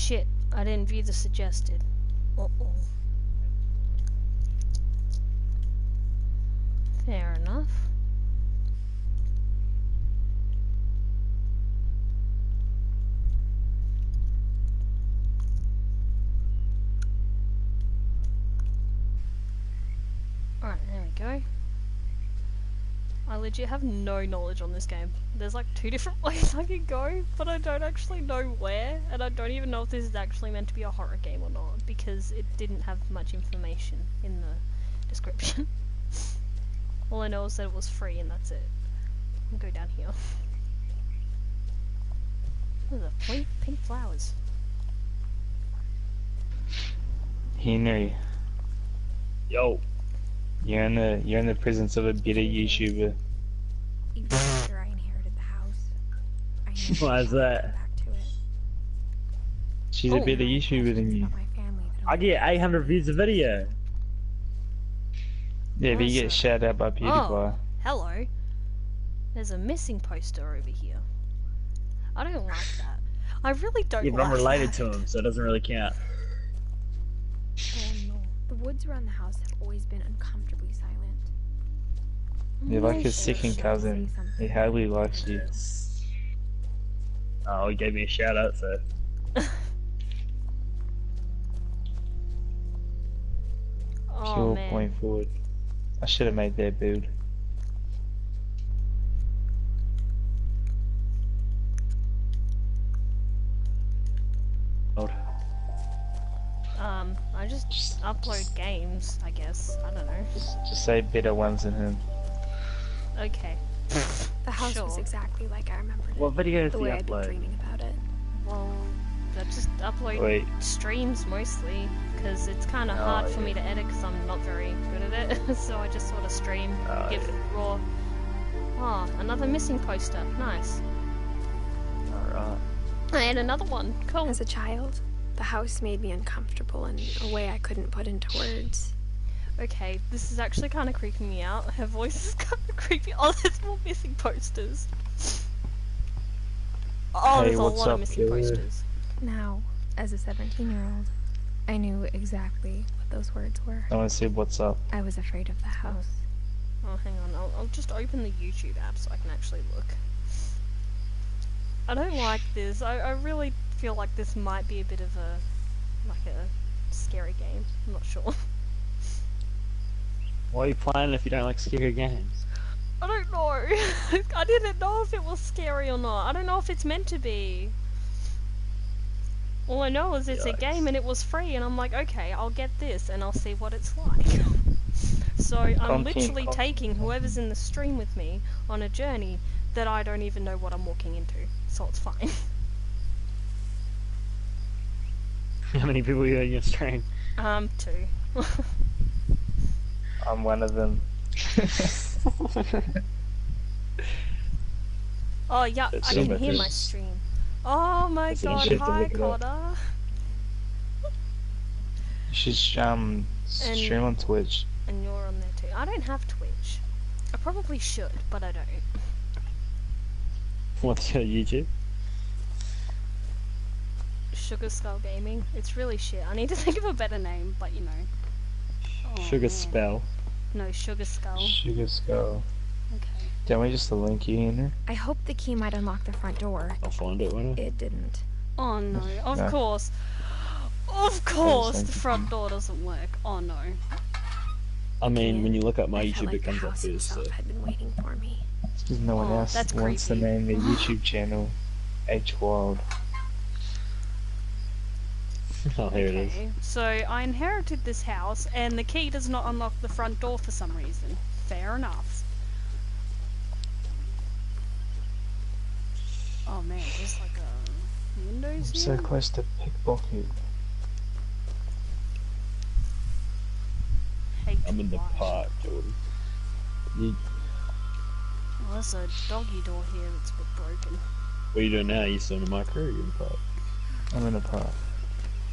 shit, I didn't view the suggested. Uh-oh. Fair enough. Alright, there we go. I legit have no knowledge on this game. There's like 2 different ways I can go, but I don't actually know where, and I don't even know if this is actually meant to be a horror game or not, because it didn't have much information in the description. All I know is that it was free and that's it. I'll go down here. What are the pink flowers? Henry. Yo. You're in the presence of a better YouTuber. Even after I inherited the house, I never Why is that? got back to it. She's a better YouTuber than you. About my family that I get 800 views a video. Yeah, but you get Awesome. shouted out by PewDiePie. Oh, hello. There's a missing poster over here. I don't like that. I really don't Yeah, like but I'm related that. to him, so it doesn't really count. Oh no. The woods around the house have always been uncomfortably silent. You're like his Shit. second cousin. He hardly likes you. Oh, he gave me a shout out, so. Oh Pure man. point forward. I should have made that build. I just upload games, I guess. I don't know. Just say better ones than him. Okay. The house was Sure. exactly like I remembered it. What videos The do you way I'd been upload? dreaming about it. Well, I just upload Wait. streams mostly, because it's kind of Oh, hard for yeah. me to edit because I'm not very good at it. So I just sort of stream, Oh, give raw. Oh, another missing poster. Nice. Alright. And another one. Cool. As a child, the house made me uncomfortable in a way I couldn't put into words. Okay, this is actually kind of creeping me out. Her voice is kind of creepy. Oh, there's more missing posters. Oh, Hey, there's a what's lot of up, missing killer? posters. Now, as a 17-year-old, I knew exactly what those words were. No one said what's up. I was afraid of the house. Oh, hang on. I'll just open the YouTube app so I can actually look. I don't like this. I really feel like this might be a bit of a scary game. I'm not sure. Why are you playing if you don't like scary games? I don't know. I didn't know if it was scary or not. I don't know if it's meant to be. All I know is it's a Yikes. game and it was free, and I'm like, okay, I'll get this and I'll see what it's like. So I'm Content, literally content. taking whoever's in the stream with me on a journey that I don't even know what I'm walking into, so it's fine. How many people are you in your stream? 2. I'm one of them. Oh yeah, That's I so can hear much. my stream. Oh my That's some god, shit to hi look it up. Cotter. You should stream on Twitch. And you're on there too. I don't have Twitch. I probably should, but I don't. What's your YouTube? Sugar Skull Gaming. It's really shit. I need to think of a better name, but you know. Oh, Sugar man. Spell. No, Sugar Skull. Sugar Skull. Okay. Tell me just the link you in there. I hoped the key might unlock the front door. I'll find it, won't I? It didn't. Oh no, of No. course. Of course, thank the you. front door doesn't work. Oh no. I mean, when you look up my I felt YouTube, like it comes the up house first, so. itself had been waiting for me. Because no one Oh, else that's wants to creepy. name their YouTube channel H Wild. Oh, here it is. Okay, so I inherited this house, and the key does not unlock the front door for some reason. Fair enough. Oh man, there's like a windows I'm here. so close to pickpocket. Hate I'm in the watch. park, Jordan. You, Oh, there's a doggy door here that's a bit broken. what are you doing now? You still in the micro or are you in the park? I'm in a park.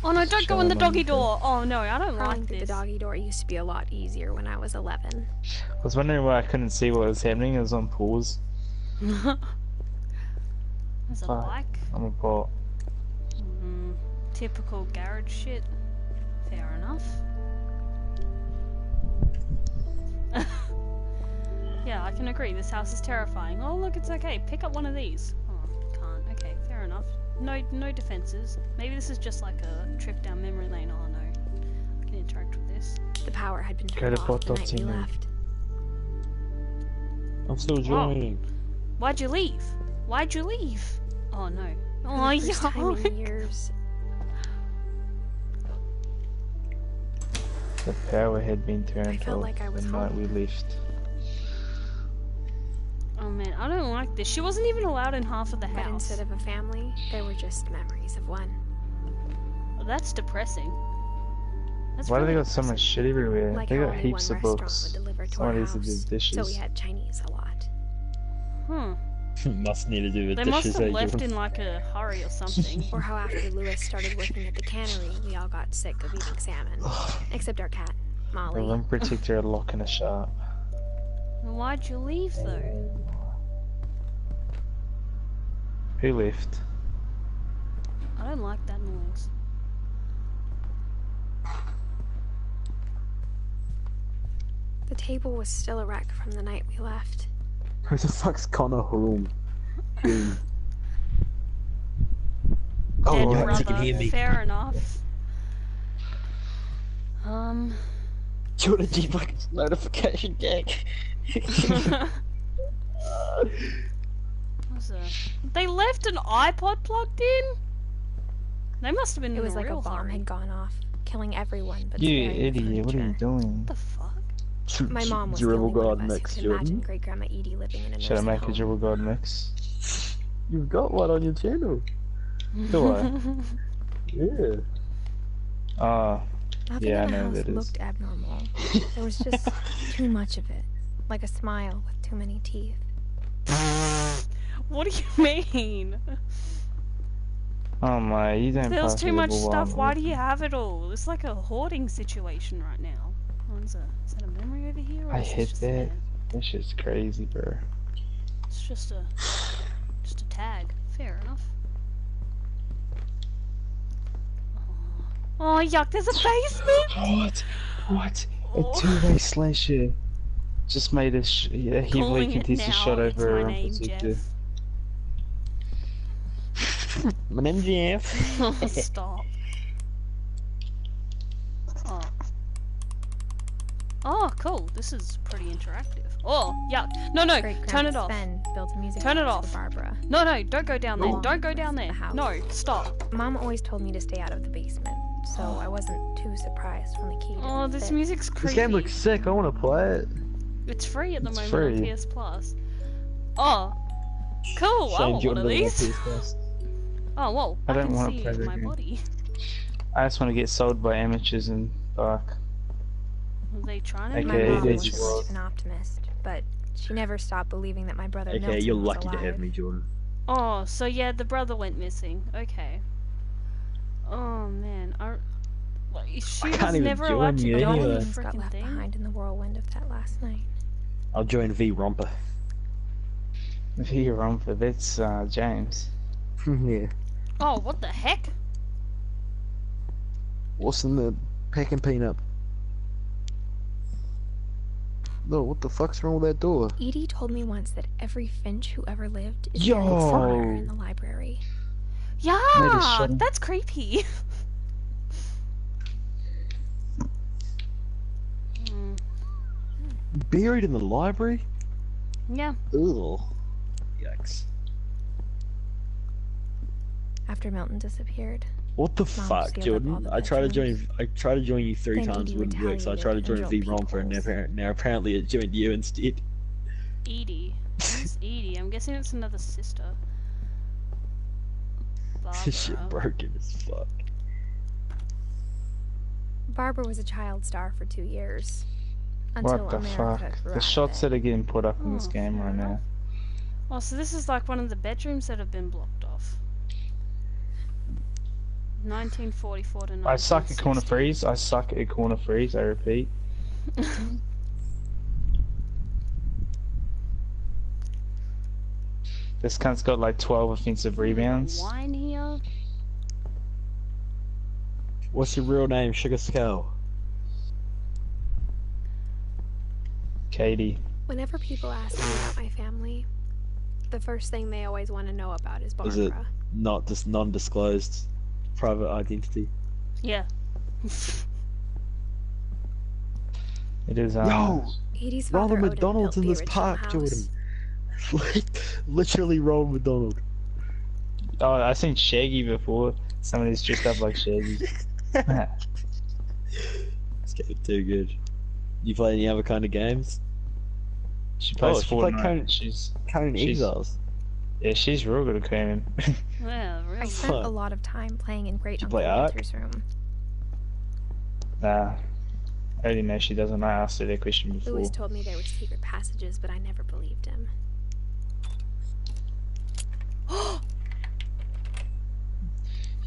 Oh no, don't go in the Showing on doggy YouTube. door! Oh no, I don't Crawling like through the this. doggy door used to be a lot easier when I was 11. I was wondering why I couldn't see what was happening. It was on pause. There's a Fuck. bike. I'm a bot. Typical garage shit. Fair enough. Yeah, I can agree. This house is terrifying. Oh, look, it's okay. Pick up one of these. Oh, can't. Okay, fair enough. No defenses. Maybe this is just like a trip down memory lane. Oh no, I can interact with this. The power had been turned off the night we left. I'm still joining. Why'd you leave? Why'd you leave? Oh no. Oh, For the first time in years. The power had been turned I felt off like I was the night home. we left. Oh man, I don't like this. She wasn't even allowed in half of the But house. instead of a family, there were just memories of one. Well, that's depressing. That's Why do they really got so much depressing. shit everywhere? Like they how got only heaps one of restaurant books. would deliver to Some our of these are house, just dishes. so we had Chinese a lot. Must need to do with They dishes. must have eh, left Jordan? in like a hurry or something. Or how after Lewis started working at the cannery, we all got sick of eating salmon. Except our cat, A Molly. room protector, a lock, and a sharp. Well, why'd you leave though? Who left? I don't like that noise. The table was still a wreck from the night we left. Who the fuck's Connor Hulme? Oh, Dead yeah, brother, you can hear me. fair enough. Jordan, G fucking notification gang. What's that? They left an iPod plugged in? They must have been It in was a like a real bomb hurry. had gone off, killing everyone but You sparing the idiot, what are you furniture. doing? What the fuck? My mom was the Dribble only one God of us next, who could imagine Jordan. Great Grandma Edie living in a Should I nursing make a home. dribble god mix? You've got one on your channel. Do I? Yeah. Nothing Yeah, I in the know house that is. looked abnormal. There was just too much of it, like a smile with too many teeth. What do you mean? Oh my, you don't There's pass too me the much ball stuff. on Why me. do you have it all? It's like a hoarding situation right now. Is that a memory over here? Or I is this hit just that. there? This shit's crazy, bro. It's just a tag. Fair enough. Oh yuck! There's a basement. What? Oh. A two-way slasher. Just made a heavily Calling it contested now. shot It's over my a name, protector. Jeff. My name's Jeff. Oh, stop. Oh. Oh, cool. This is pretty interactive. Oh, yuck. No, Great turn it Grandpa off. Sven built a music Turn it box off. for Barbara. No, don't go down there. No. Don't go down there. The house. No, stop. Mom always told me to stay out of the basement, so I wasn't too surprised when the key didn't Oh, this fit. music's This creepy. game looks sick. I want to play it. It's free at the It's moment free. on PS Plus. Oh, cool. I Shame want one Jordan of doesn't have these. PS Plus. Oh, whoa. I don't can wanna see play that my game. body. I just want to get sold by amateurs and bark. Are they trying to My Okay, mom it wasn't is. much of an optimist, but she never stopped believing that my brother Okay, Milton you're was lucky to alive. have me, Jordan. Oh, so yeah, the brother went missing. Okay. Oh man, she I was can't even never join allowed to you go on the anyway. Millions got freaking left thing. behind in the whirlwind of that last night. I'll join V Romper. If you're wrong for that's James. Yeah. Oh, what the heck? What's in the packing peanut? No, what the fuck's wrong with that door? Edie told me once that every Finch who ever lived is Yo! buried somewhere in the library. Yeah, shut- that's creepy. Hmm, Buried in the library? yeah. Ugh. Yikes. After Milton disappeared, What the Mom fuck, sealed up Jordan? all the I tried to bedrooms. join you three Then times, Edie wouldn't work, so I tried to join retaliated V and drilled Romper, and peepholes. now apparently it joined you instead. Edie. Who's Edie? I'm guessing it's another sister. This shit Barbara. broken as fuck. Barbara was a child star for 2 years. Until What the America fuck? grew The out of shots it. that are getting put up in this Oh, game fair right now. enough. Oh, so this is like one of the bedrooms that have been blocked off. 1944 to 1960. I suck at corner freeze. I suck at corner freeze. I repeat. This cunt's got like 12 offensive rebounds. Wine here. What's your real name, Sugar Skull? Katie. Whenever people ask me about my family, the first thing they always want to know about is Is it Barbara. not just non-disclosed private identity? Yeah. It is Yo! Edie's father Ronald Odin McDonald's built in the this original park, house. Jordan. Literally Ronald McDonald. Oh, I've seen Shaggy before. Somebody's dressed up like Shaggy. It's getting too good. You play any other kind of games? She plays she played Fortnite. She's Conan She's- Exiles. yeah, she's real good at Conan. Yeah, I really. spent Fuck. a lot of time playing in Great Did you Uncle play Ark? Walter's room. Nah, I already know she doesn't. I asked her that question before. Louis told me there were secret passages, but I never believed him.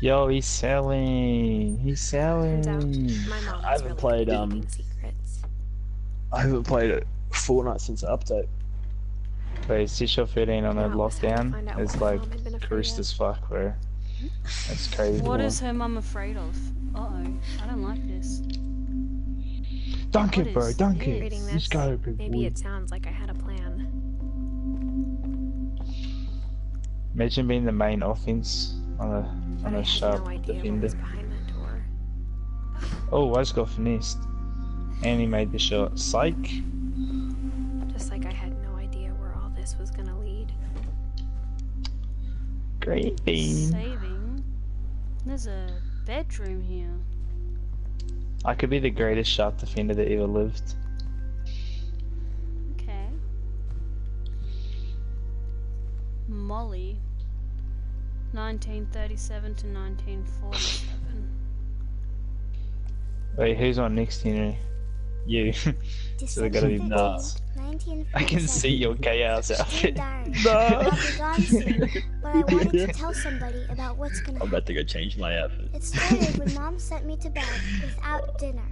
Yo, he's selling. He's Turns out, selling. my mom I was haven't really played, good at keeping secrets. I haven't played Fortnite since the update. Wait, Seashell 13 on a Now it was time to lockdown find out is what my like mom had been afraid cursed of. as fuck, bro. That's crazy. What is her mum afraid of? Uh-oh. I don't like this. Dunk What it, bro. is Dunk this? it. Reading Let's this, go, big maybe boy. it sounds like I had a plan. Imagine being the main offense on But I a had sharp no idea what defender. was behind that door. Oh, I just got finessed. And he made the shot. Psych. Just like I had no idea where all this was gonna lead. Great bean. Saving. There's a bedroom here. I could be the greatest sharp defender that ever lived. Okay. Molly. 1937 to 1947. Wait, who's on next, Henry? You. So they gotta be Nah. bots. I can see your chaos outfit. I'll No! be gone soon, but I wanted to tell somebody about what's gonna I'm happen. about to go change my outfit. It started when Mom sent me to bed without dinner.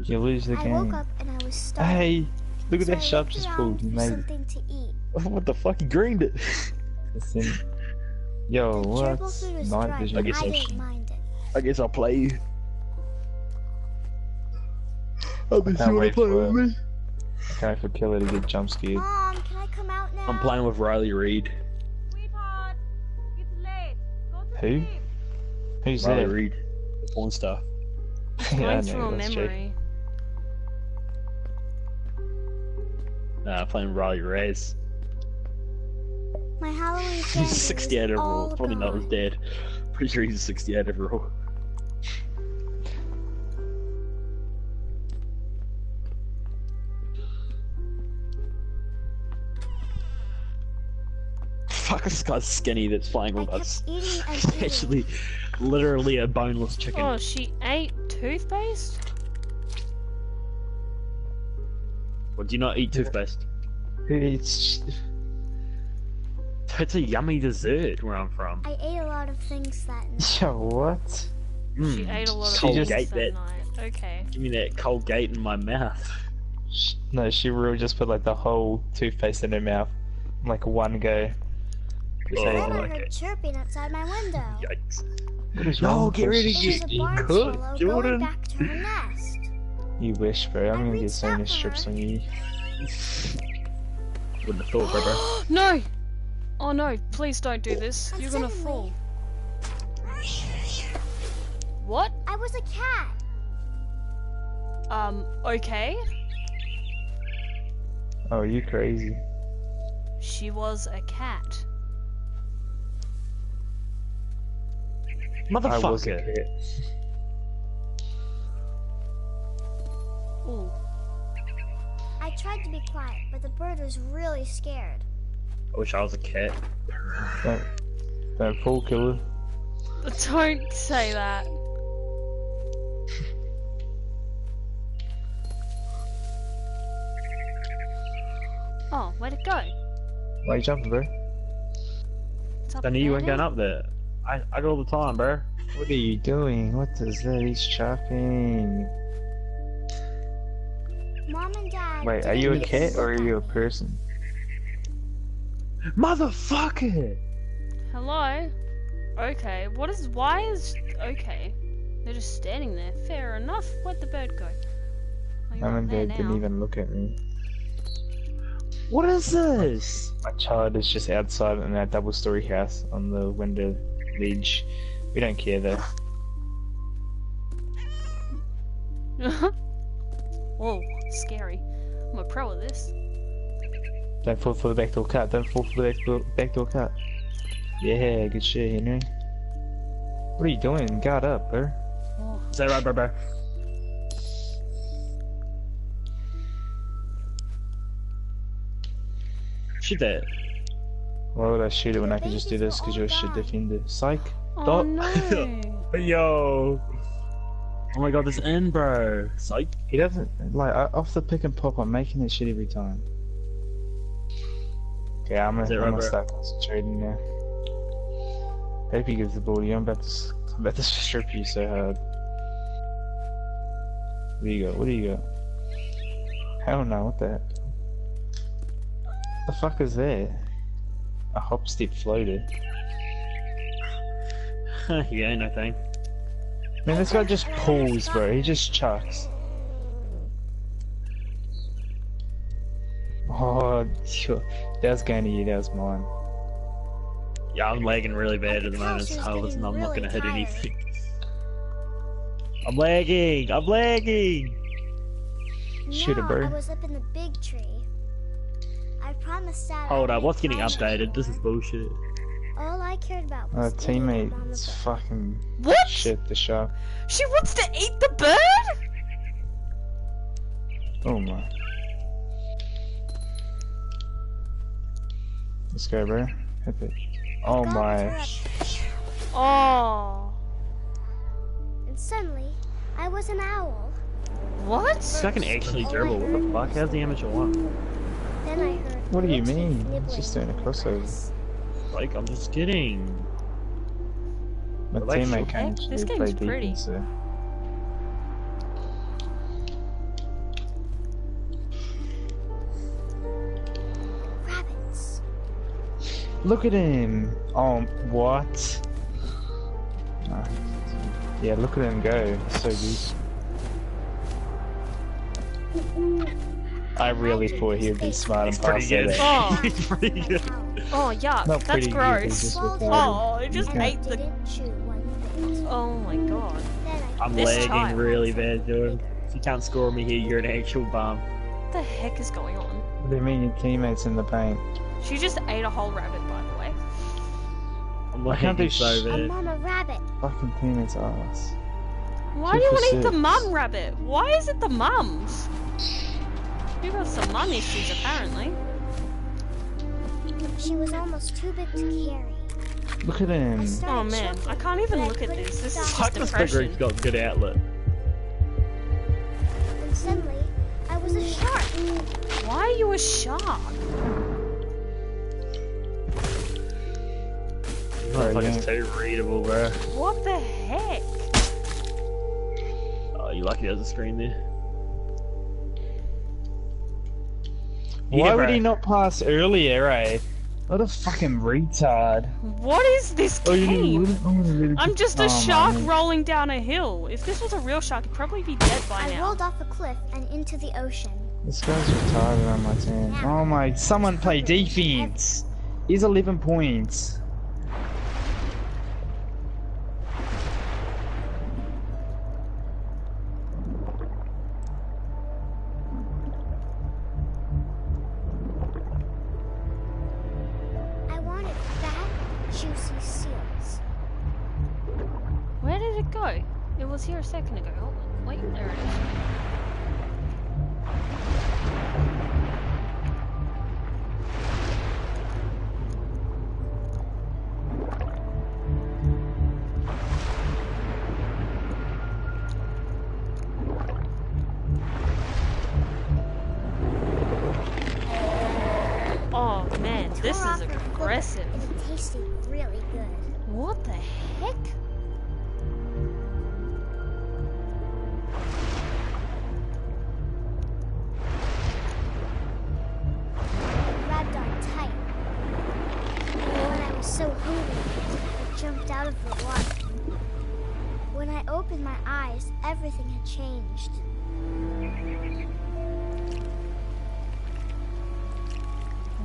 You lose the I woke game. up and I was starving. Hey, look at so that I sharp looked just around pulled. You for made it. something to eat. What the fuck? He greened it. Listen. Yo, The what? gerbil food was Night dry, vision. but I guess I I'll- didn't mind it. I guess I'll play you. Unless can't you wanna wait play for with it. me. Can't for killer to get jump scared. Mom, can I come out now? I'm playing with Riley Reid. Sweetheart, it's late. Go to Who? sleep. Who's Riley that? Reid. The porn star. Yeah, I Going know, through a that's Jake. memory. Nah, playing Riley Reyes. My Halloween candy He's is 68 overall. all Probably not his gone. dad. Pretty sure he's 68 overall. Fuck, this guy's skinny that's flying I with us. kept eating and He's eating. actually literally a boneless chicken. Oh, she ate toothpaste? Well, do you not eat toothpaste? Who eats? It's a yummy dessert where I'm from. I ate a lot of things that night. Yo, what? She ate a lot of Colgate things that that. night. Okay. Give me that Colgate in my mouth. No, she really just put like the whole toothpaste in her mouth, in, like one go. Just Oh, ate Then it. I like heard it. chirping outside my window. Yikes. What is No, wrong get with rid you? of It was a You barn could, swallow Jordan. going back to her nest. You wish, bro. I'm I gonna get reached so many out for strips her. on you. Wouldn't have thought, brother. No! Oh no, please don't do this. You're gonna Suddenly- fall. What? I was a cat. Okay. Oh, you crazy? She was a cat. I was a Motherfucker. cat. Ooh. I tried to be quiet, but the bird was really scared. I wish I was a cat. Don't fall, killer. Don't say that. Oh, where'd it go? Why you jumping, bro? It's up I knew you weren't there going up there. I go all the time, bro. What are you doing? What is that? He's chopping. Mom and Dad. Wait, are didn't you a get to cat or are look you a at me. person? Motherfucker! Hello? Okay, why is... Okay. They're just standing there. Fair enough. Where'd the bird go? Oh, you're Mum up and there Dad didn't now. even look at me. What is this? My child is just outside in our double-story house on the window ledge. We don't care though. Whoa, scary. I'm a pro at this. Don't fall for the backdoor cut. Don't fall for the backdoor cut. Yeah, good shit, Henry. What are you doing? Guard up, bro. Oh, Is that right, bro? Shoot that. Why would I shoot it when I can just do this? Because you're a shit defender. Psych. oh Stop. no. Yo. Oh my god, this in, bro. Psych. He doesn't like off the pick and pop. I'm making that shit every time. Okay, I'm Is it gonna rubber? start concentrating now. Hope he gives the ball to you. I'm about to strip you so hard. What do you got? What do you got? Hell no! What the heck? The fuck is that? A hop step floater. Yeah, no thing. Man, this guy just pulls, bro. He just chucks. Oh, sure. That was going to you. That was mine. Yeah, I'm lagging really bad at the moment, so I'm not really gonna hit tired. anything. I'm lagging! I'm lagging! Shoot it, No, bro. I was up in the big tree. I promised Dad. Hold I'd up, make what's getting time. updated? This is bullshit. All I cared about was eating Teammate, on the it's boat. fucking What? shit, the shark. She wants to eat the bird? Oh my. Let's go, bro. Hit it. Oh Gone my. forever. Oh. And suddenly, I was an owl. What? This guy can actually dribble, what the fuck? How's the amateur one? Then I heard. What do you little teeth mean? nibbling It's just doing a on the crossover. grass. Like, I'm just kidding. My Like, teammate heck, can't this actually game's play pretty. defense, so. Rabbits. Look at him! Oh, what? Ah. Yeah, look at him go. He's so good. I really thought he would be smart and pass Pretty that good. out. Oh. He's pretty good. Oh, yuck. Not That's pretty good, gross. he's just Swallowed retarded. Oh, it just You can't- ate the. Didn't chew one bit. Oh my god. Then I I'm This lagging child. really bad, dude. If you can't score me here, you're an actual bum. What the heck is going on? What do you mean your teammates in the paint? She just ate a whole rabbit, by the way. I'm I can't do lagging so sh- a bad. mama rabbit. Fucking teammates ass. Why Two do you for want to eat the 6. mum rabbit? Why is it the mums? You got some mum issues, apparently. She was almost too big to carry. Look at him. I started Oh man, I choking, can't even but I look at couldn't this. This is stop. just Fuck, this depression. big got good outlet. And suddenly, I was a shark. Why are you a shark? Motherfucker's too readable, bro. What the heck? Oh, you lucky there's a screen there. Why Yeah, would bro. he not pass earlier, eh? What a fucking retard. What is this game? I'm just a Oh, shark man. rolling down a hill. If this was a real shark, it'd probably be dead by I now. rolled off a cliff and into the ocean. This guy's retarded on my team. Oh my, someone play defense. He's 11 points. I wanted fat, juicy seals. Where did it go? It was here a second ago. Hold on. Wait, there it is. Oh man, this Tore is off her foot, aggressive. and it tasted really good. What the heck? It grabbed on tight. When I was so hungry, I jumped out of the water. When I opened my eyes, everything had changed.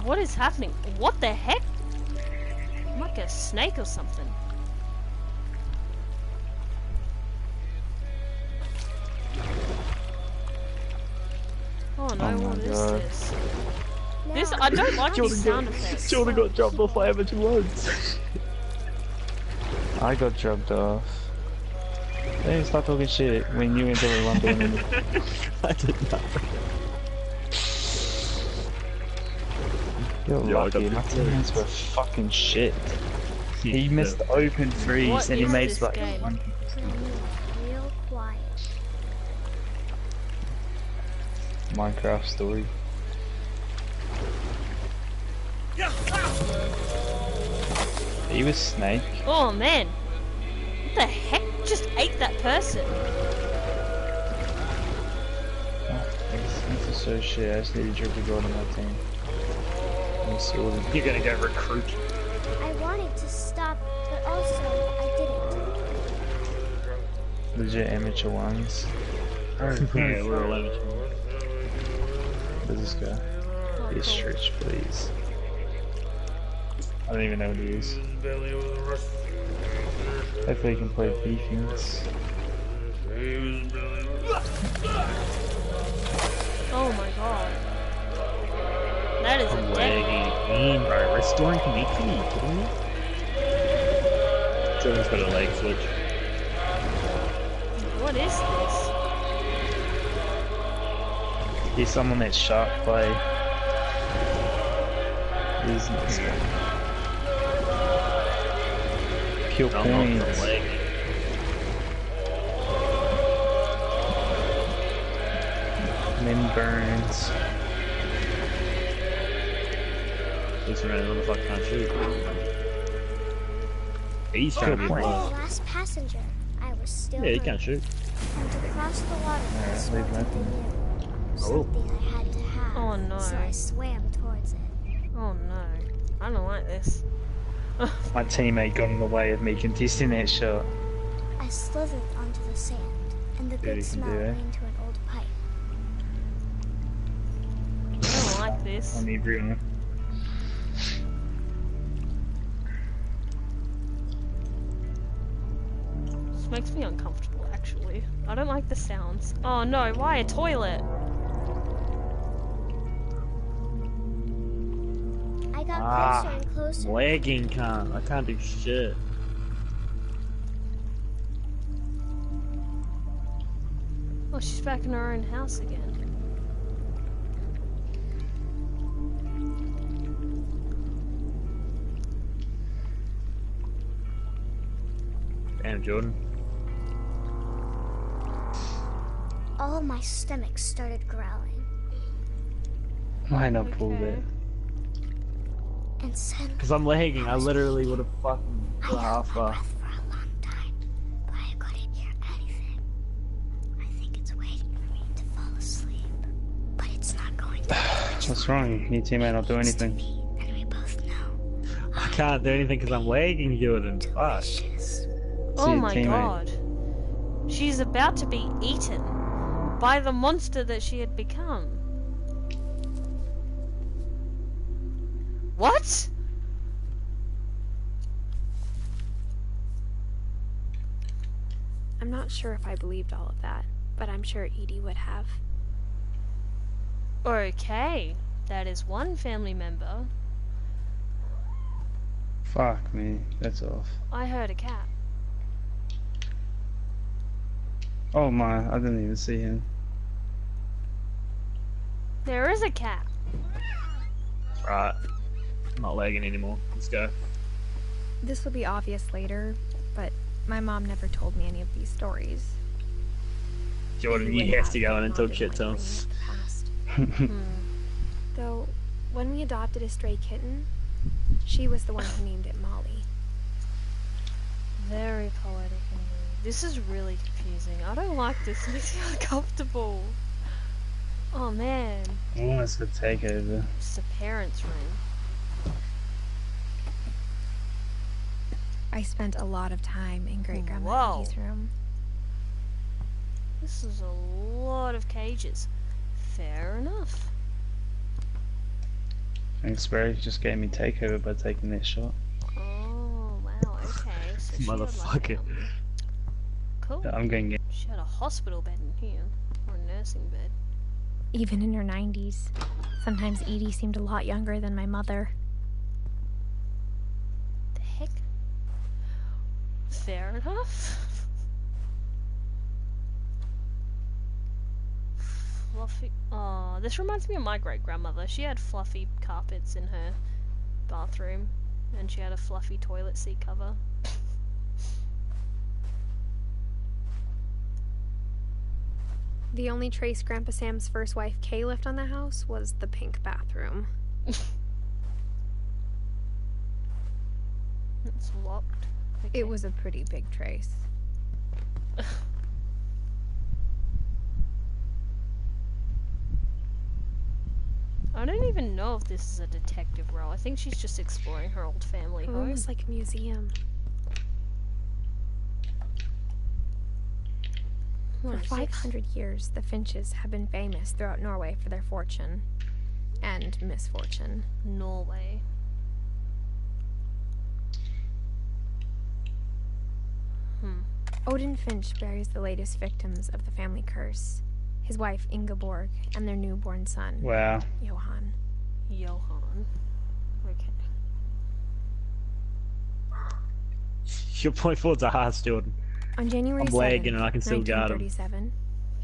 What is happening? What the heck? I'm like a snake or something. Oh no, Oh my what is God. this? Now, This, I don't like these sound effects. Jordan got dropped off by Amateur once. I got dropped off. Hey, stop talking shit when you into the one doing it. I did not. You're Yeah, I lucky, got my the teammates were fucking shit. He missed open threes What and he is made this like game? one. real quiet. Minecraft story. He was Snake. Oh man. What the heck just ate that person? This is so shit. I just need to drip the gold on my team. Let me see what You're gonna go recruit. I wanted to stop, but also I didn't. legit amateur ones. Yeah, we're all amateur. Where's this guy? Oh, Be a cool. stretch, please. I don't even know what he is. Hopefully he can play defense. Oh my god. That is a dead. Bro, restoring Kamiki, are you kidding me? Jordan's got a leg switch. What is this? He's someone that's sharp play. He's not smart. Pure I'm not points. the leg. Min burns. Looks around, motherfucker can't shoot. He's trying to be a point. The boss. last passenger, I was still Yeah, he hurt. can't shoot. And to cross the water was leave something nothing. new. Something I had to have. Oh, no. So I swam towards it. Oh no. I don't like this. My teammate got in the way of me contesting that shot. I slithered onto the sand, and the Yeah, good you can smell do it. came to an old pipe. I don't like this. On everyone. This makes me uncomfortable actually. I don't like the sounds. Oh no, why a toilet? I got Ah, closer and closer. Lagging can't. I can't do shit. Oh, she's back in her own house again. Damn, Jordan. All my stomach started growling, Why not pull Okay. that? and suddenly Because I'm lagging, I literally would have fucking I got held half my bar. breath for a long time, but I couldn't hear anything. I think it's waiting for me to fall asleep, but it's not going to. What's wrong? Your teammate not do anything. And we both know. I can't do anything because I'm lagging, Jordan. Fuck. Delicious. Oh your my teammate. god. She's about to be eaten by the monster that she had become. What? I'm not sure if I believed all of that, but I'm sure Edie would have. Okay. That is one family member. Fuck me, that's off. I heard a cat. Oh my, I didn't even see him. There is a cat. Right. I'm not lagging anymore. Let's go. This will be obvious later, but my mom never told me any of these stories. Jordan, Edie you would have to go in if and Mom talk didn't shit like to him. bringing up the past. Though, when we adopted a stray kitten, she was the one who named it Molly. Very poetic indeed. This is really confusing. I don't like this. It makes me uncomfortable. Oh man. Almost could take over. It's the parents' room. I spent a lot of time in Great Grandma Whoa. Edie's room. This is a lot of cages. Fair enough. Thanks, bro. You just gave me takeover by taking that shot. Oh, wow, okay. So she had like Motherfucker. Cool. I'm going to get. She had a hospital bed in here. Or a nursing bed. Even in her 90s. Sometimes Edie seemed a lot younger than my mother. The heck? Fair enough. Fluffy. Oh, this reminds me of my great grandmother. She had fluffy carpets in her bathroom, and she had a fluffy toilet seat cover. The only trace Grandpa Sam's first wife, Kay, left on the house was the pink bathroom. It's locked. Okay. It was a pretty big trace. I don't even know if this is a detective role. I think she's just exploring her old family It home. was like a museum. What For is this? 500 years, the Finches have been famous throughout Norway for their fortune and misfortune. Norway. Odin Finch buries the latest victims of the family curse, his wife Ingeborg and their newborn son, Wow. Johan. Johan. Okay. Your point forward's a hard Jordan. On January I'm 7th, lagging and I can still guard him. 1937,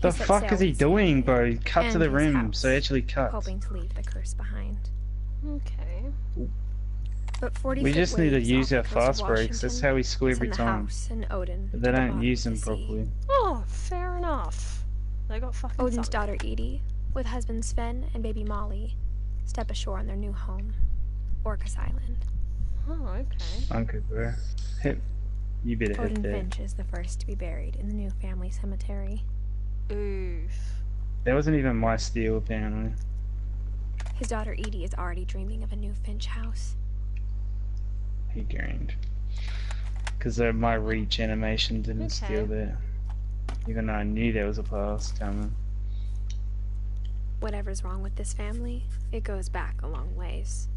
The set fuck sail is he with doing, his bro? Cut to and the his rim. house, So actually cut. hoping to leave the curse behind. Okay. But 40 We foot just need to waves use off our the coast fast of breaks. That's Washington how we score every send the time. house and Odin But to they the don't bottom use of them the sea. properly. Oh, fair enough. They got fucking Odin's something. daughter Edie, with husband Sven and baby Molly, step ashore on their new home, Orcas Island. Oh, okay. Okay, bro. Hit. You better hit Odin that. Finch is the first to be buried in the new family cemetery. Oof. That wasn't even my steal, apparently. His daughter Edie is already dreaming of a new Finch house. He gained. Because my reach animation didn't Okay. steal that. Even though I knew there was a pass coming. Whatever's wrong with this family, it goes back a long ways.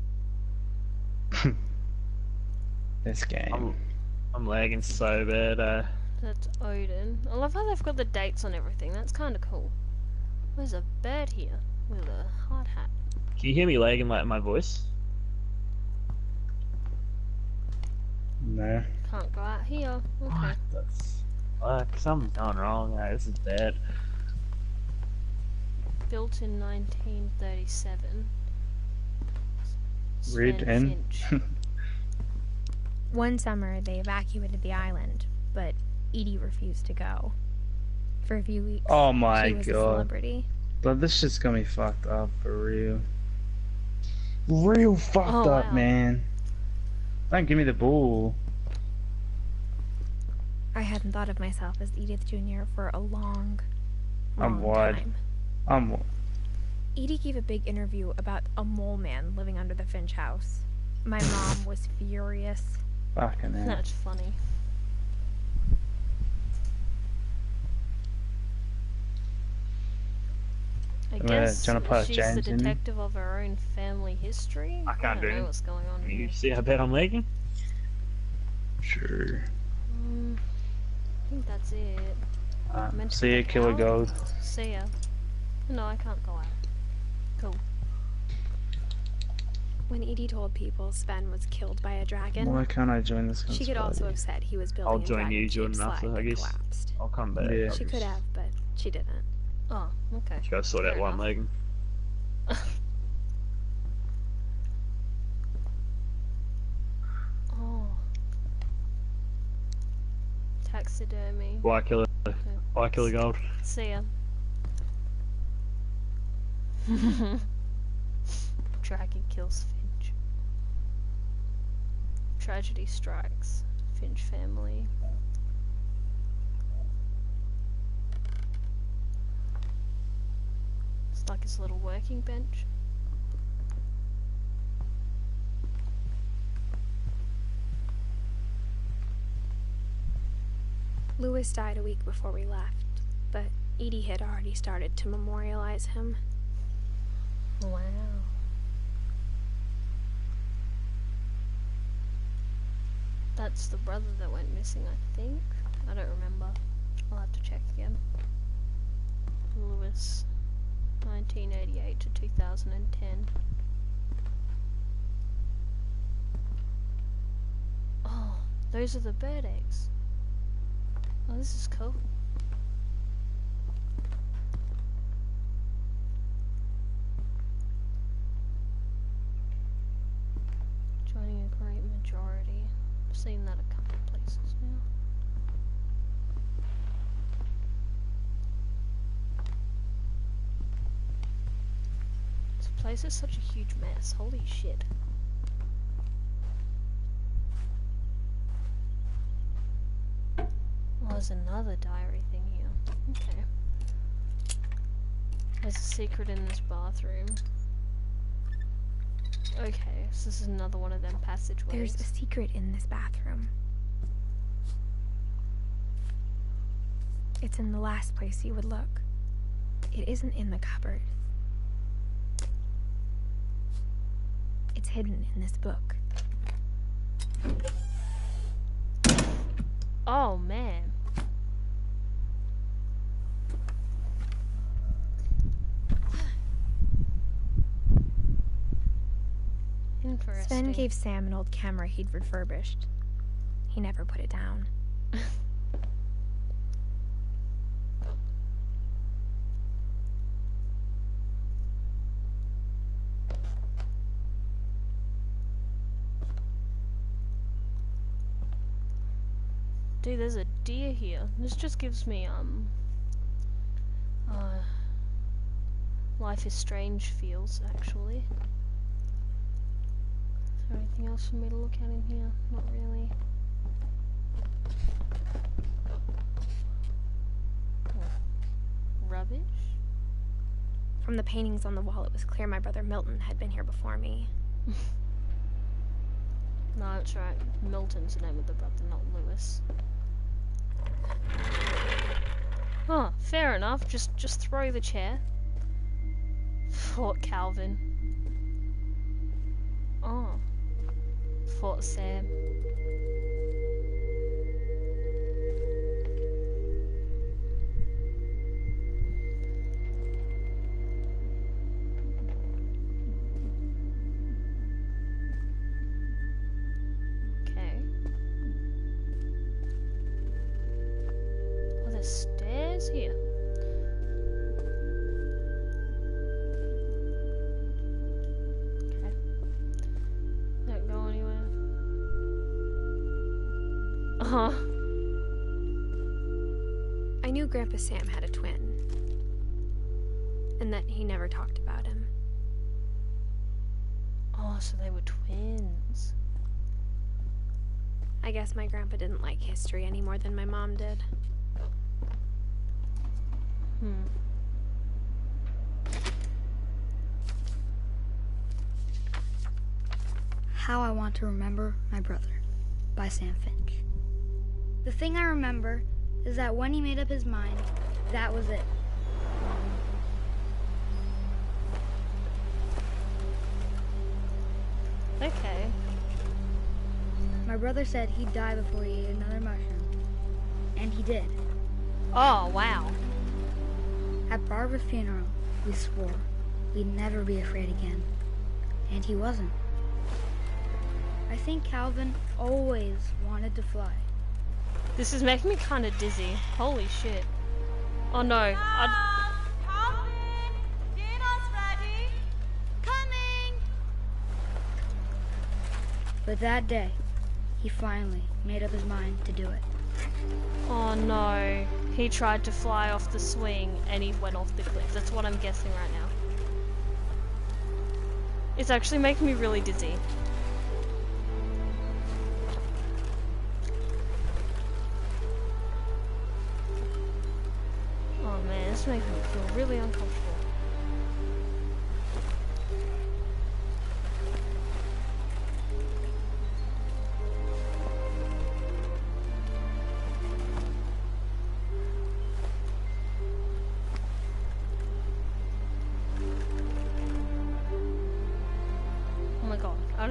This game. I'm lagging so bad. That's Odin. I love how they've got the dates on everything. That's kind of cool. There's a bird here with a hard hat. Can you hear me lagging like my voice? No. Can't go out here. Okay. What the fuck? Something's going wrong. This is bad. Built in 1937. Read Sven in. Finch. One summer, they evacuated the island, but Edie refused to go. For a few weeks, Oh my she was a god. celebrity. But this shit's gonna be fucked up for real. Real fucked Oh, up, wow. man. Don't give me the ball. I hadn't thought of myself as Edith Jr. for a long I'm wide. time. I'm. Edie gave a big interview about a mole man living under the Finch house. My mom was furious. Fucking hell. That's funny. I guess trying to put she's James the in? detective of her own family history. I can't do don't know it. what's going on You here. see how bad I'm lagging? Sure. I think that's it. Meant to See ya, get Killer out? Gold. See ya. No, I can't go out. Cool. When Edie told people Sven was killed by a dragon, Why can't I join this? she could also have said he was building I'll a join dragon you, Jordan, shaped after, slide I that guess. collapsed. I'll come back. Yeah. She could have, but she didn't. Oh, okay. You gotta sort out Fair why I'm enough. lagging. Oh. Taxidermy. Why killer? Why killer gold? See ya. Dragon kills Finch. Tragedy strikes. Finch family. It's like his little working bench. Lewis died a week before we left, but Edie had already started to memorialize him. Wow. That's the brother that went missing, I think. I don't remember. I'll have to check again. Lewis, 1988 to 2010. Oh, those are the bird eggs. Oh, this is cool. Joining a great majority. I've seen that a couple of places now. This place is such a huge mess. Holy shit. Oh, there's another diary thing here. Okay. There's a secret in this bathroom. Okay, so this is another one of them passageways. There's a secret in this bathroom. It's in the last place you would look. It isn't in the cupboard. It's hidden in this book. Oh man. Interesting. Sven gave Sam an old camera he'd refurbished. He never put it down. Dude, there's a deer here. This just gives me Life is Strange feels, actually. Is there anything else for me to look at in here? Not really. Rubbish? From the paintings on the wall, it was clear my brother Milton had been here before me. No, that's right. Milton's the name of the brother, not Lewis. Oh, fair enough. Just throw the chair. Fort Calvin. Oh. Fort Sam. Okay. Oh, there's stairs here. Don't go anywhere. Uh-huh. I knew Grandpa Sam had a twin, and that he never talked about him. Oh, so they were twins. I guess my grandpa didn't like history any more than my mom did. How I Want to Remember My Brother by Sam Finch. The thing I remember is that when he made up his mind, that was it. Okay. My brother said he'd die before he ate another mushroom. And he did. Oh, wow. At Barbara's funeral, we swore we'd never be afraid again. And he wasn't. I think Calvin always wanted to fly. This is making me kind of dizzy. Holy shit. Oh no. Calvin! Dinner's ready! Coming! But that day, he finally made up his mind to do it. Oh no. He tried to fly off the swing and he went off the cliff. That's what I'm guessing right now. It's actually making me really dizzy. Oh man, this makes me feel really uncomfortable.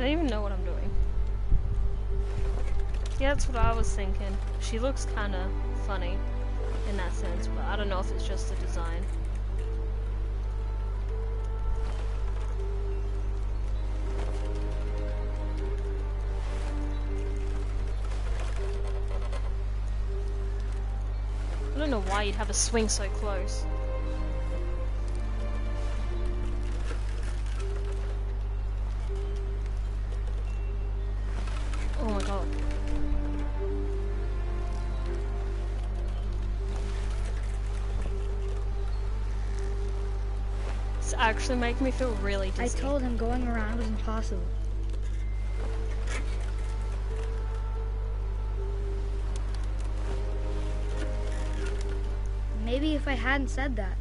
don't even know what I'm doing. Yeah, that's what I was thinking. She looks kinda funny in that sense, but I don't know if it's just the design. I don't know why you'd have a swing so close. Oh my god. It's actually making me feel really I dizzy. told him going around was impossible. Maybe if I hadn't said that.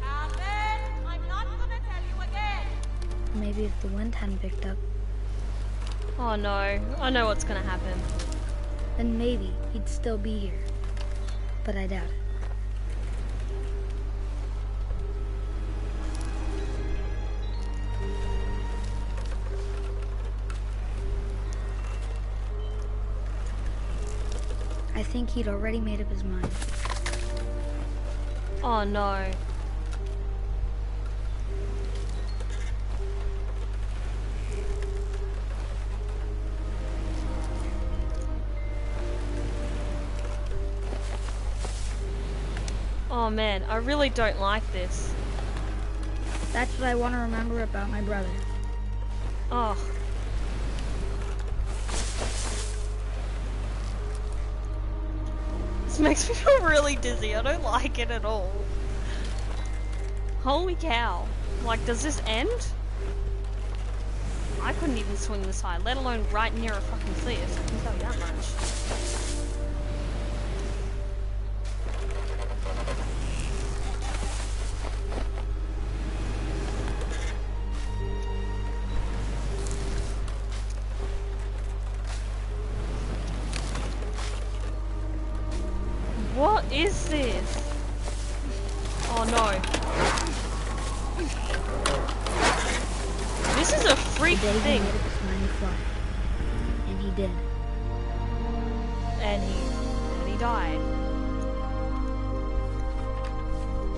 Alvin, I'm not gonna tell you again. Maybe if the wind hadn't picked up, Oh no, I know what's gonna happen. then maybe he'd still be here. But I doubt it. I think he'd already made up his mind. Oh no. Oh man, I really don't like this. That's what I want to remember about my brother. Oh. This makes me feel really dizzy. I don't like it at all. Holy cow. Like, does this end? I couldn't even swing this high, let alone right near a fucking cliff. I can tell you that much. What is this? Oh no. This is a freak The day he thing. made up his mind to fly. And he did. And he died.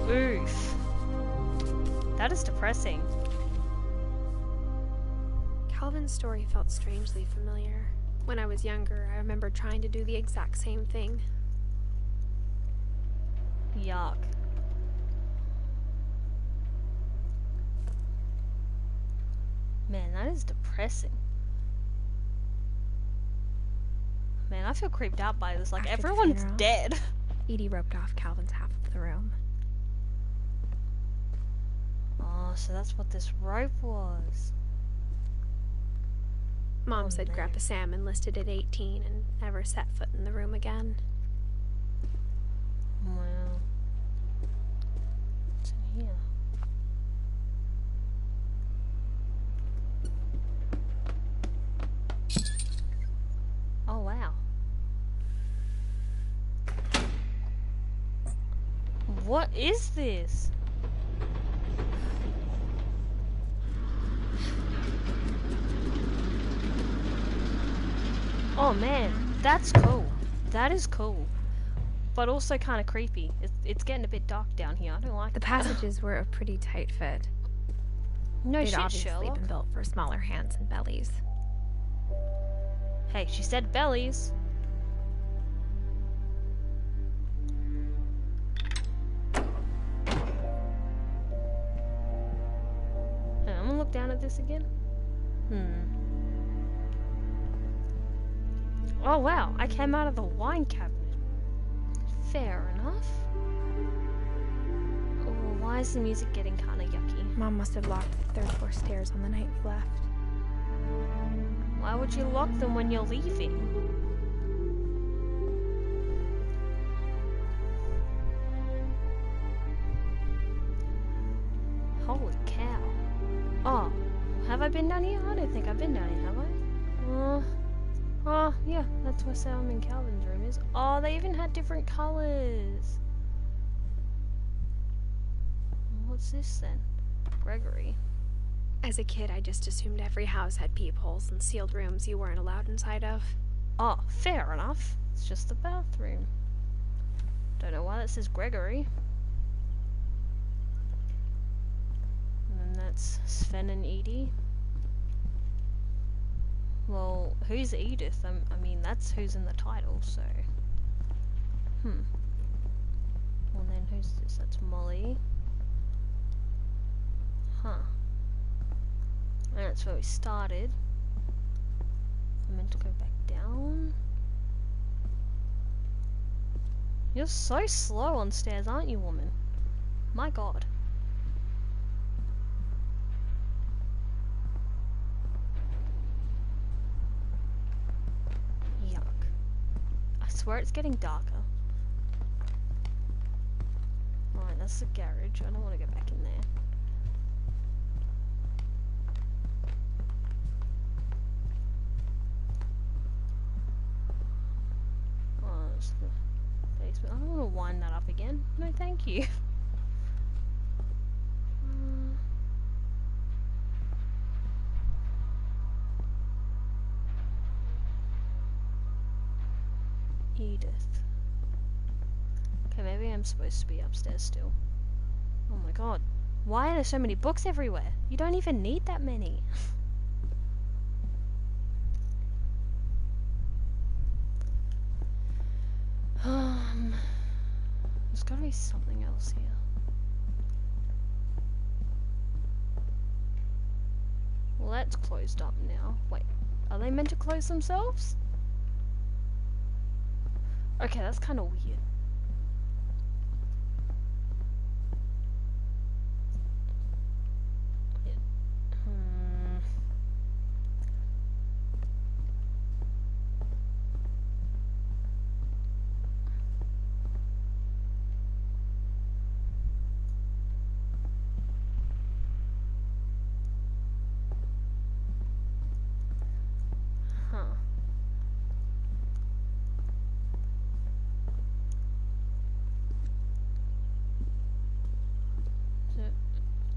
Oof. That is depressing. Calvin's story felt strangely familiar. When I was younger, I remember trying to do the exact same thing. Yuck. Man, that is depressing. Man, I feel creeped out by this. Like, After the everyone's funeral. dead. Edie roped off Calvin's half of the room. Oh, so that's what this rope was. Mom Oh, said man. Grandpa Sam enlisted at 18 and never set foot in the room again. Wow. What's in here? Oh, wow. What is this? Oh man, that's cool. That is cool. But also kind of creepy. It's getting a bit dark down here. I don't like The that. passages were a pretty tight fit. No They'd shit, obviously Sherlock. been built for smaller hands and bellies. Hey, she said bellies. Hey, I'm gonna look down at this again. Oh wow, I came out of the wine cabinet. Fair enough. Oh, why is the music getting kinda yucky? Mom must have locked the third floor stairs on the night we left. Why would you lock them when you're leaving? Holy cow. Oh, have I been down here? I don't think I've been down here, have I? Oh, yeah, that's where Sam and Calvin's room is. Oh, they even had different colours. What What's this then? Gregory. As a kid, I just assumed every house had peepholes and sealed rooms you weren't allowed inside of. Oh, fair enough. It's just the bathroom. Don't know why that says Gregory. And then that's Sven and Edie. Well, who's Edith? I mean, that's who's in the title, so... Well then, who's this? That's Molly. Huh. And that's where we started. I'm meant to go back down. You're so slow on stairs, aren't you, woman? My god. Yuck. I swear it's getting darker. Alright, that's the garage. I don't want to go back in there. Oh, it's the basement. I don't want to wind that up again. No, thank you. Edith. Okay, maybe I'm supposed to be upstairs still. Oh my god. Why are there so many books everywhere? You don't even need that many. There's gotta be something else here. Well, that's closed up now. Wait, are they meant to close themselves? Okay, that's kind of weird.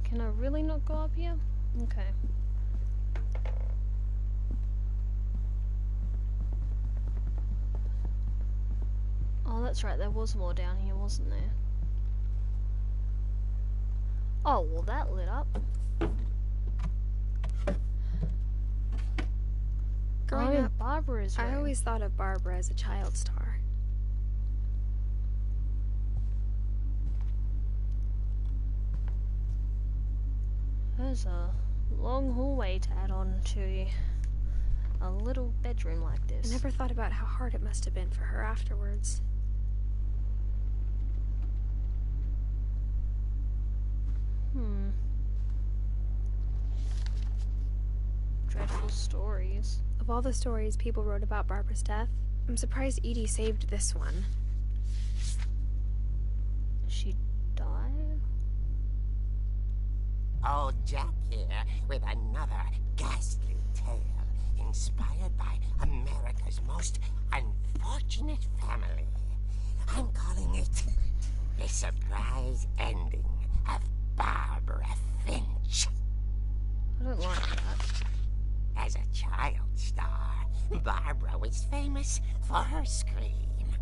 Can I really not go up here? Okay. Oh, that's right, there was more down here, wasn't there? Oh, well that lit up. Growing up, Barbara's room. I always thought of Barbara as a child star. There's a long hallway to add on to a little bedroom like I this. never thought about how hard it must have been for her afterwards. Dreadful stories. Of all the stories people wrote about Barbara's death, I'm surprised Edie saved this one. She died? Old Jack here with another ghastly tale inspired by America's most unfortunate family. I'm calling it The Surprise Ending of Barbara Finch. I don't like that. As a child star, Barbara was famous for her scream.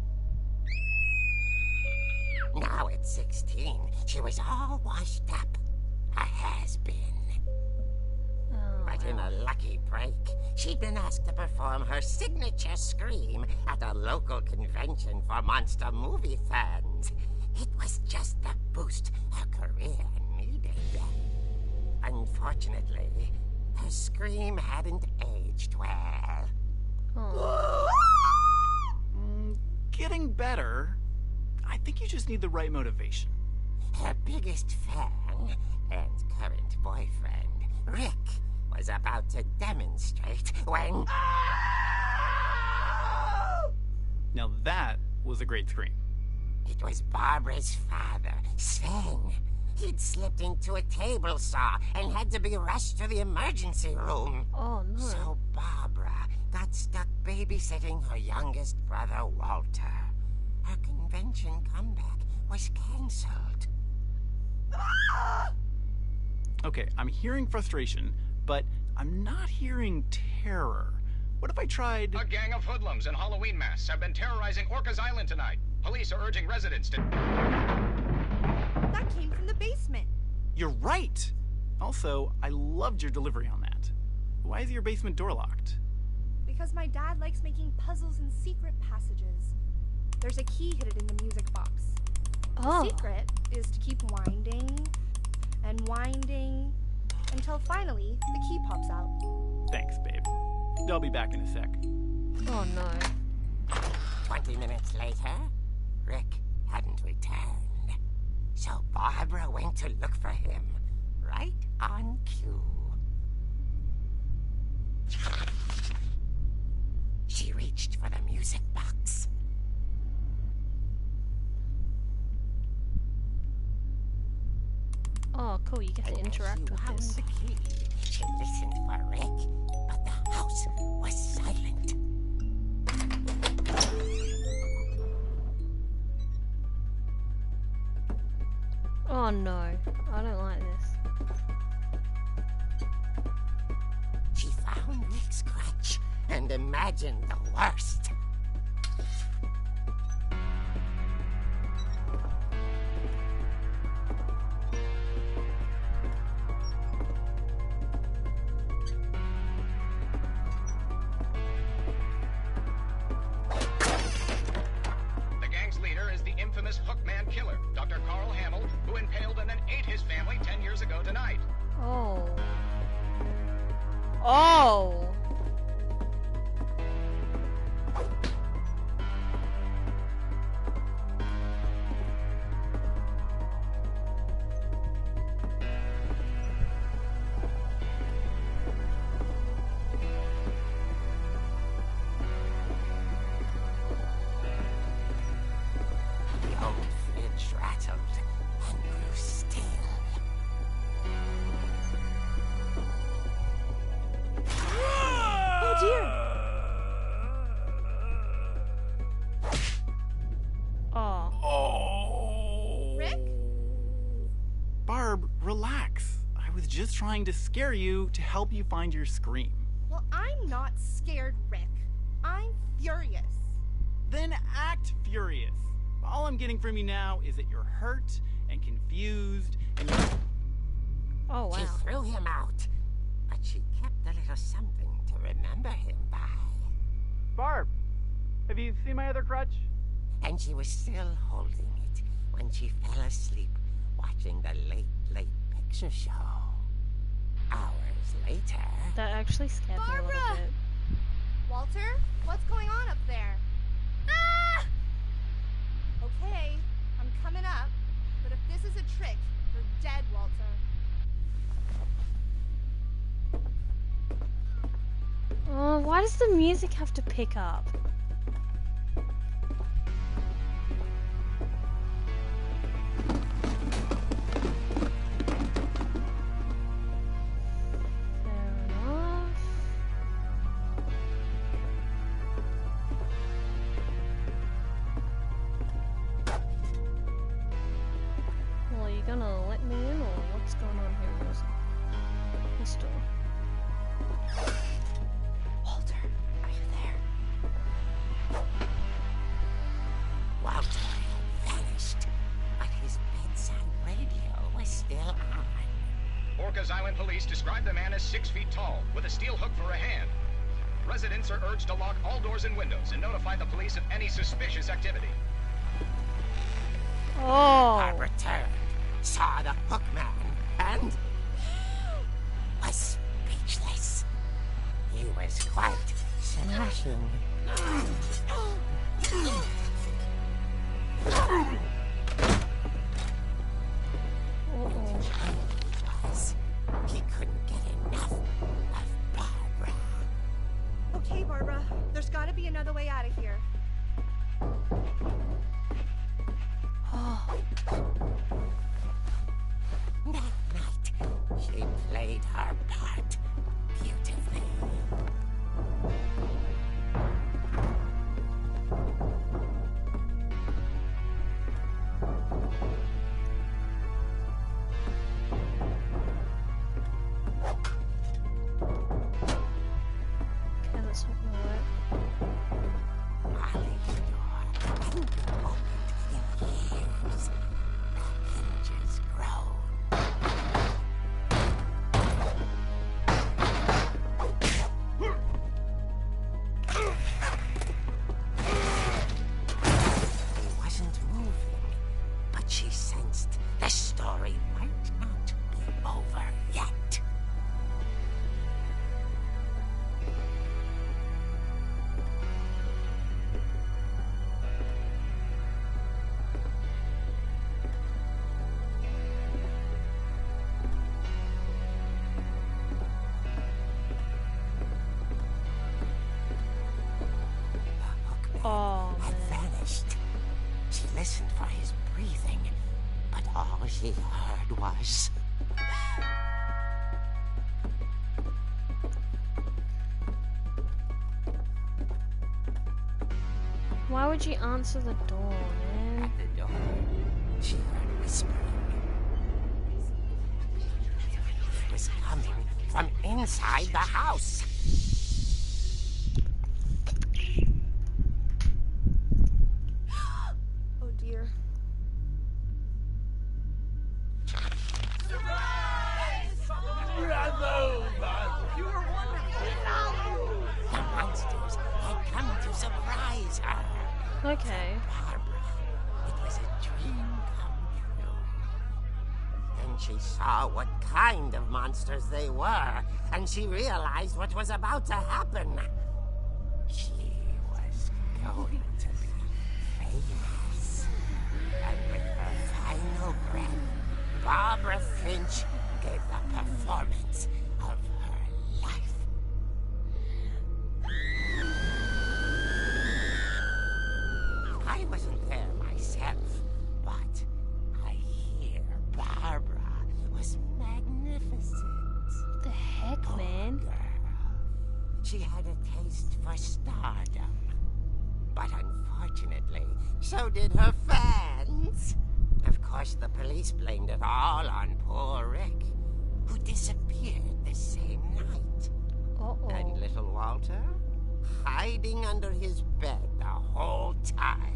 Now at 16, she was all washed up. A has-been. Oh, But in a lucky break, she'd been asked to perform her signature scream at a local convention for monster movie fans. It was just the boost her career needed. Unfortunately, her scream hadn't aged well. Oh. Getting better. I think you just need the right motivation. Her biggest fan and current boyfriend, Rick, was about to demonstrate when... Now that was a great scream. It was Barbara's father, Sven. He'd slipped into a table saw and had to be rushed to the emergency room. Oh, no. So Barbara got stuck babysitting her youngest brother, Walter. Her convention comeback was cancelled. Okay, I'm hearing frustration, but I'm not hearing terror. What if I tried... A gang of hoodlums in Halloween masks have been terrorizing Orcas Island tonight. Police are urging residents to... That came from the basement. You're right! Also, I loved your delivery on that. Why is your basement door locked? Because my dad likes making puzzles and secret passages. There's a key hidden in the music box. Oh. The secret is to keep winding and winding until finally the key pops out. Thanks, babe. I'll be back in a sec. Oh no. 20 minutes later, Rick hadn't returned. So Barbara went to look for him, right on cue. She reached for the music box. Oh, cool. You get to And interact as she with wound this. the key, she listened for Rick, but the house was silent. Oh no. I don't like this. She found Rick's crutch and imagined the worst. The gang's leader is the infamous Hookman killer, Dr. Carl Hamill, who impaled and then ate his family 10 years ago tonight. Oh. Oh! The old fridge rattled and grew still. Oh dear! Oh. Rick? Barb, relax. I was just trying to scare you to help you find your scream. Well, I'm not scared, Rick. I'm furious. Then act furious. All I'm getting from you now is that you're hurt and confused and you're... Oh She wow. threw him out, but she kept a little something to remember him by. Barb, have you seen my other crutch? And she was still holding it when she fell asleep watching the Late Picture Show. Hours later... That actually scared me a little Barbara! bit. Walter, what's going on up there? Ah! Okay, I'm coming up, but if this is a trick, you're dead, Walter. Oh, why does the music have to pick up? Fair enough. Well, are you gonna let me in, or what's going on here, Rosa? This door. Walter, are you there? Walter had vanished, but his bedside radio was still on. Orcas Island police describe the man as 6 feet tall, with a steel hook for a hand. Residents are urged to lock all doors and windows and notify the police of any suspicious activity. Oh! Returned, saw the hookman, and was speechless. He was quite smashing. He couldn't get enough of Barbara. Okay, Barbara, there's gotta be another way out of here. That night, she played her part beautifully. That's not gonna work. Molly, door hadn't been opened in years. The hinges groan. He wasn't moving, but she sensed the story might not be over yet. Oh, Had vanished. She listened for his breathing, but all she heard was... why would you answer the door, man? At the door, she heard whispering. It was coming from inside the house. Oh dear. The monsters had come to surprise her. Okay. Barbara, it was a dream come true. Then she saw what kind of monsters they were, and she realized what was about to happen. She was going to be famous. And with her final breath, Barbara Finch gave the performance of her life. I wasn't there myself, but I hear Barbara was magnificent. The heck, Poor man? girl. She had a taste for stardom. But unfortunately, so did her fans. Of course, the police blamed it all on poor Rick, who disappeared the same night. Uh-oh. And little Walter, hiding under his bed the whole time.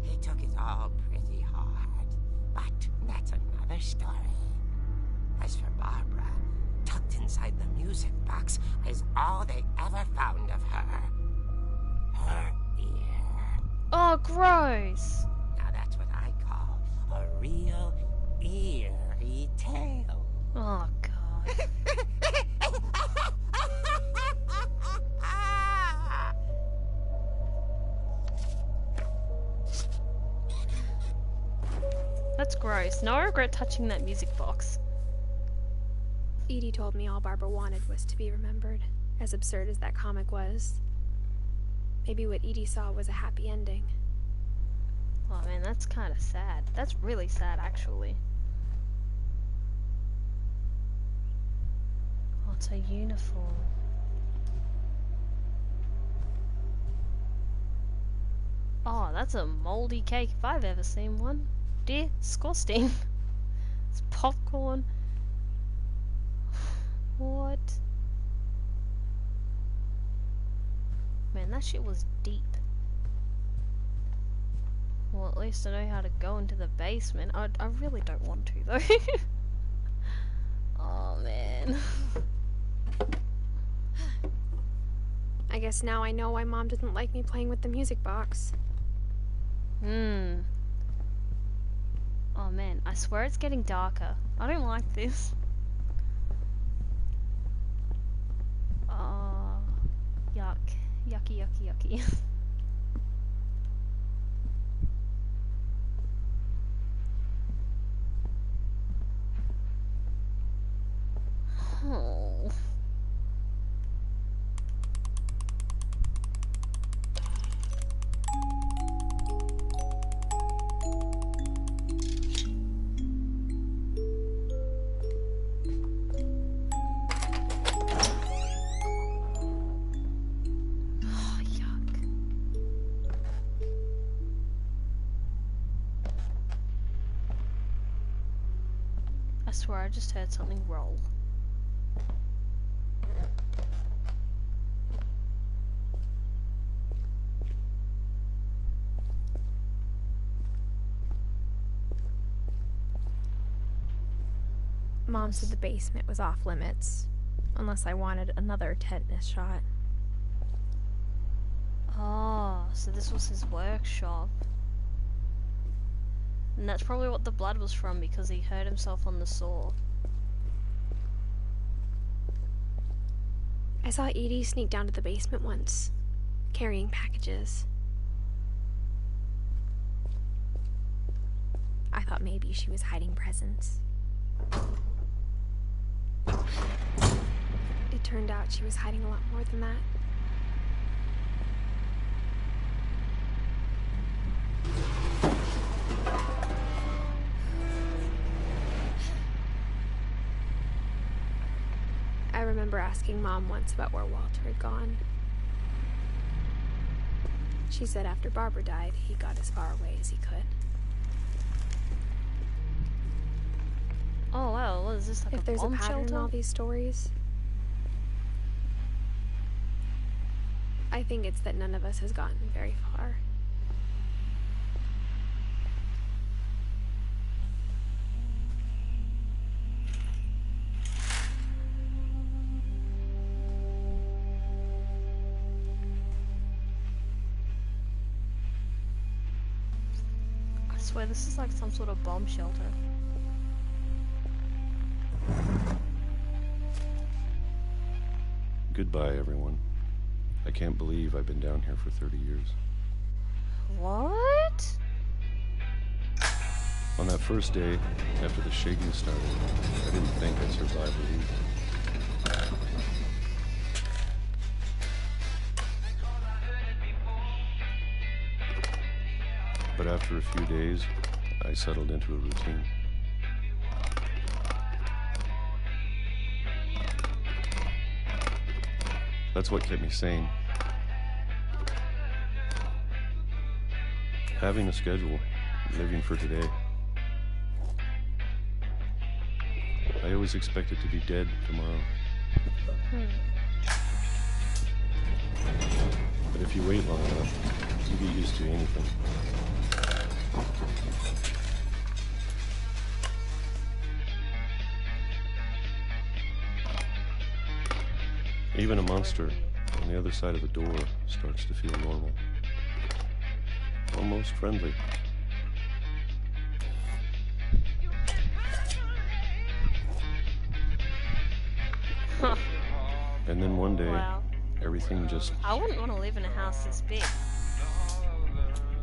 He took it all pretty hard, but that's another story. As for Barbara, tucked inside the music box is all they ever found of her. Her ear. Oh, gross. Now that's what I call a real eerie tale. Oh, God. That's gross. No, I regret touching that music box. Edie told me all Barbara wanted was to be remembered, as absurd as that comic was. Maybe what Edie saw was a happy ending. Oh, man, that's kind of sad. That's really sad, actually. Oh, it's a uniform. Oh, that's a moldy cake if I've ever seen one. Disgusting. It's popcorn. What? Man, that shit was deep. Well, at least I know how to go into the basement. I really don't want to, though. Oh, man. I guess now I know why Mom didn't like me playing with the music box. Oh, man. I swear it's getting darker. I don't like this. Oh, yuck. Yucky, yucky, yucky. Oh. Oh, yuck. I swear I just heard something roll. Mom said the basement was off limits, unless I wanted another tetanus shot. Oh, so this was his workshop. And that's probably what the blood was from, because he hurt himself on the saw. I saw Edie sneak down to the basement once, carrying packages. I thought maybe she was hiding presents. It turned out she was hiding a lot more than that. I remember asking Mom once about where Walter had gone. She said after Barbara died, he got as far away as he could. Oh wow, what is this, like If there's a bomb pattern in shelter? all these stories, I think it's that none of us has gotten very far. I swear this is like some sort of bomb shelter. Goodbye, everyone. I can't believe I've been down here for 30 years. What? On that first day, after the shaking started, I didn't think I'd survive the week. But after a few days, I settled into a routine. That's what kept me sane. Having a schedule, living for today. I always expected to be dead tomorrow. But if you wait long enough, you get used to anything. Even a monster on the other side of the door starts to feel normal. Almost friendly. And then one day, Wow. everything just I wouldn't want to live in a house this big.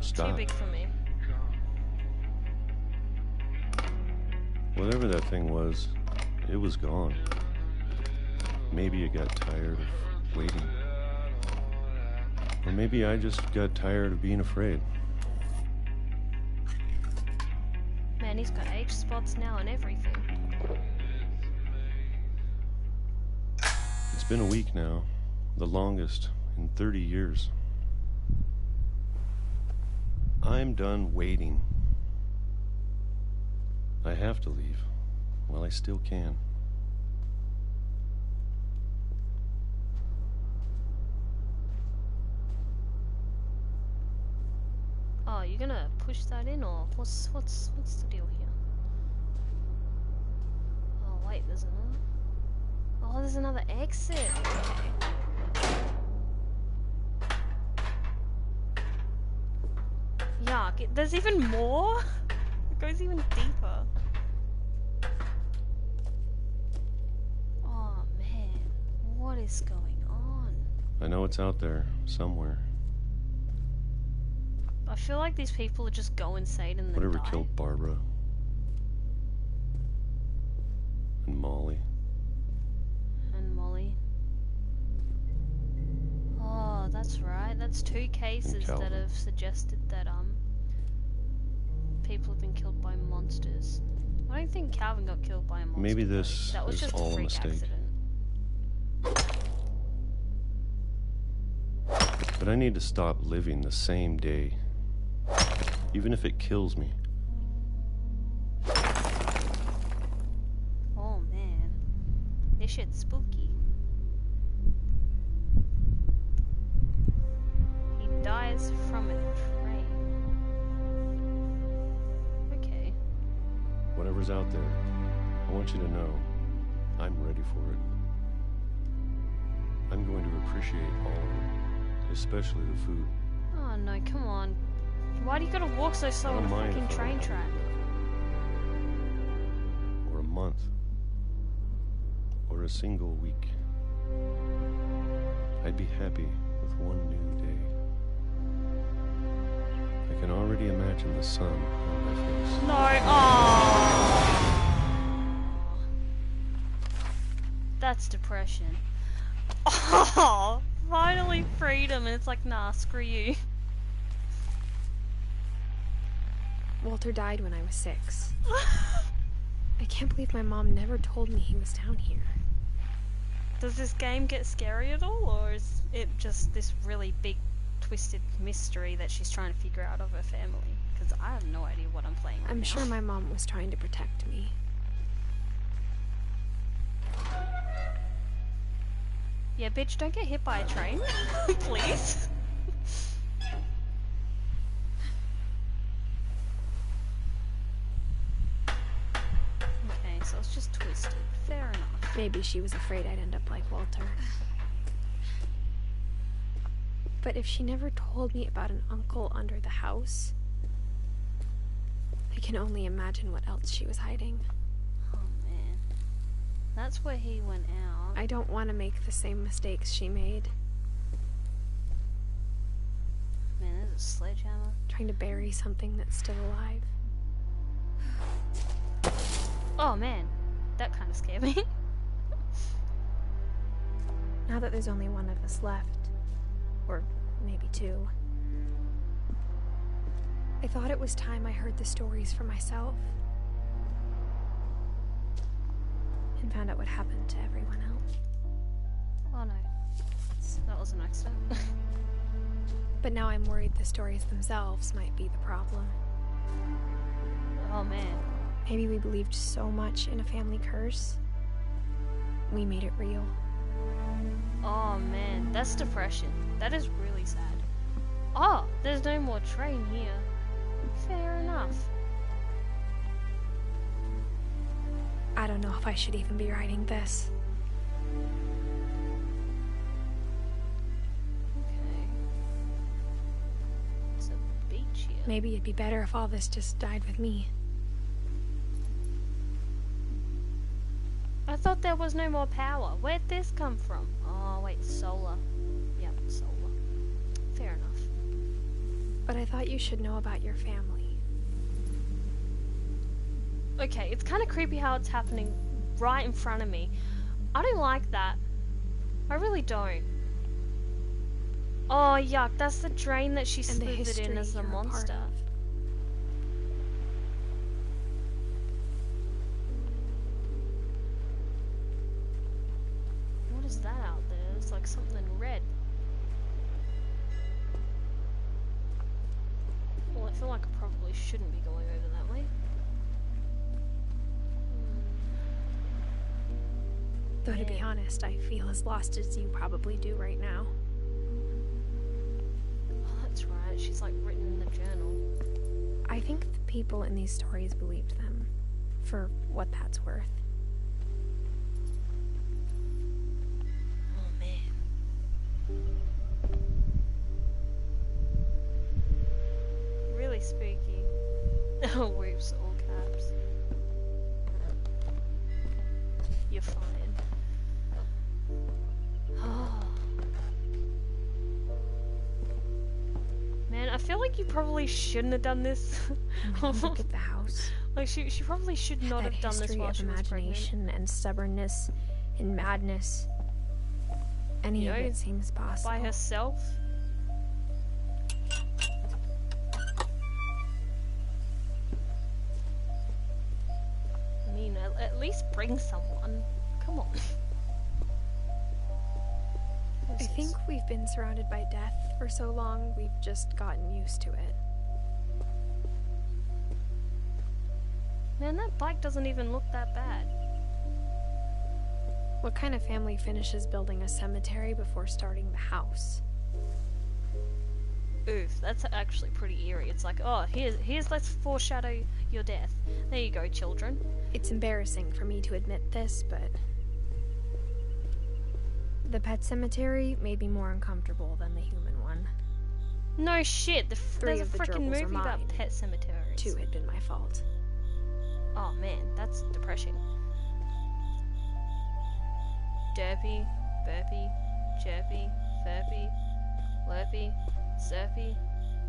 stopped. Too big for me. Whatever that thing was, it was gone. Maybe it got tired of waiting. Or maybe I just got tired of being afraid. Man, he's got age spots now and everything. It's been a week now, the longest in 30 years. I'm done waiting. I have to leave while I still can. Oh, you're gonna push that in, or what's the deal here? Oh wait, there's another. Oh, there's another exit. Okay. Yuck! There's even more. It goes even deeper. Oh man, what is going on? I know it's out there somewhere. I feel like these people just go insane and then Whatever die. killed Barbara and Molly. And Molly. Oh, that's right. That's two cases that Calvin. have suggested that people have been killed by monsters. I don't think Calvin got killed by a monster. Maybe though. this that was is just all a a freak mistake. accident. But I need to stop living the same day, even if it kills me. Oh man, this shit's spooky. He dies from a train. Okay. Whatever's out there, I want you to know I'm ready for it. I'm going to appreciate all of it, especially the food. Oh no, come on. Why do you gotta walk so slow on a fucking train track? Or a month. Or a single week. I'd be happy with one new day. I can already imagine the sun on my face. No, oh. That's depression. Oh, finally freedom, and it's like, nah, screw you. Walter died when I was 6. I can't believe my mom never told me he was down here. Does this game get scary at all, or is it just this really big, twisted mystery that she's trying to figure out of her family? Because I have no idea what I'm playing right I'm now. sure my mom was trying to protect me. Yeah, bitch, don't get hit by a train, please. Okay, so it's just twisted. Fair enough. Maybe she was afraid I'd end up like Walter. But if she never told me about an uncle under the house, I can only imagine what else she was hiding. Oh man. That's where he went out. I don't want to make the same mistakes she made. Man, there's a sledgehammer. Trying to bury something that's still alive. Oh man, that kind of scared me. Now that there's only one of us left, or maybe 2, I thought it was time I heard the stories for myself and found out what happened to everyone else. Oh no, that was an accident. But now I'm worried the stories themselves might be the problem. Oh man. Maybe we believed so much in a family curse, we made it real. Oh man, that's depression. That is really sad. Oh, there's no more train here. Fair enough. I don't know if I should even be writing this. Okay. It's a beach here. Maybe it'd be better if all this just died with me. I thought there was no more power. Where'd this come from? Oh wait, solar. Yep, solar. Fair enough. But I thought you should know about your family. Okay, it's kind of creepy how it's happening right in front of me. I don't like that. I really don't. Oh yuck, that's the drain that she And the slithered in history as the you're a part monster. of. What is that out there? It's like something red. Well, I feel like I probably shouldn't be going over that way. Though to be honest, I feel as lost as you probably do right now. Oh, that's right. She's like written in the journal. I think the people in these stories believed them, for what that's worth. Oh man. Really spooky. Oh, whoops, all caps. You're fine. Oh. Man, I feel like you probably shouldn't have done this. Look at the house. Like she probably should not That have done this history while of she was pregnant. imagination and stubbornness and madness. Any of You know, it seems possible. By herself. I mean, at least bring someone. Come on. I think we've been surrounded by death for so long, we've just gotten used to it. Man, that bike doesn't even look that bad. What kind of family finishes building a cemetery before starting the house? Oof, that's actually pretty eerie. It's like, oh, here's let's foreshadow your death. There you go, children. It's embarrassing for me to admit this, but the pet cemetery made me more uncomfortable than the human one. No shit, there's a of the freaking gerbils are movie about mine. pet cemeteries. 2 had been my fault. Oh man, that's depressing. Derpy, Burpy, Chirpy, Furpy, Lurpy, Surfy,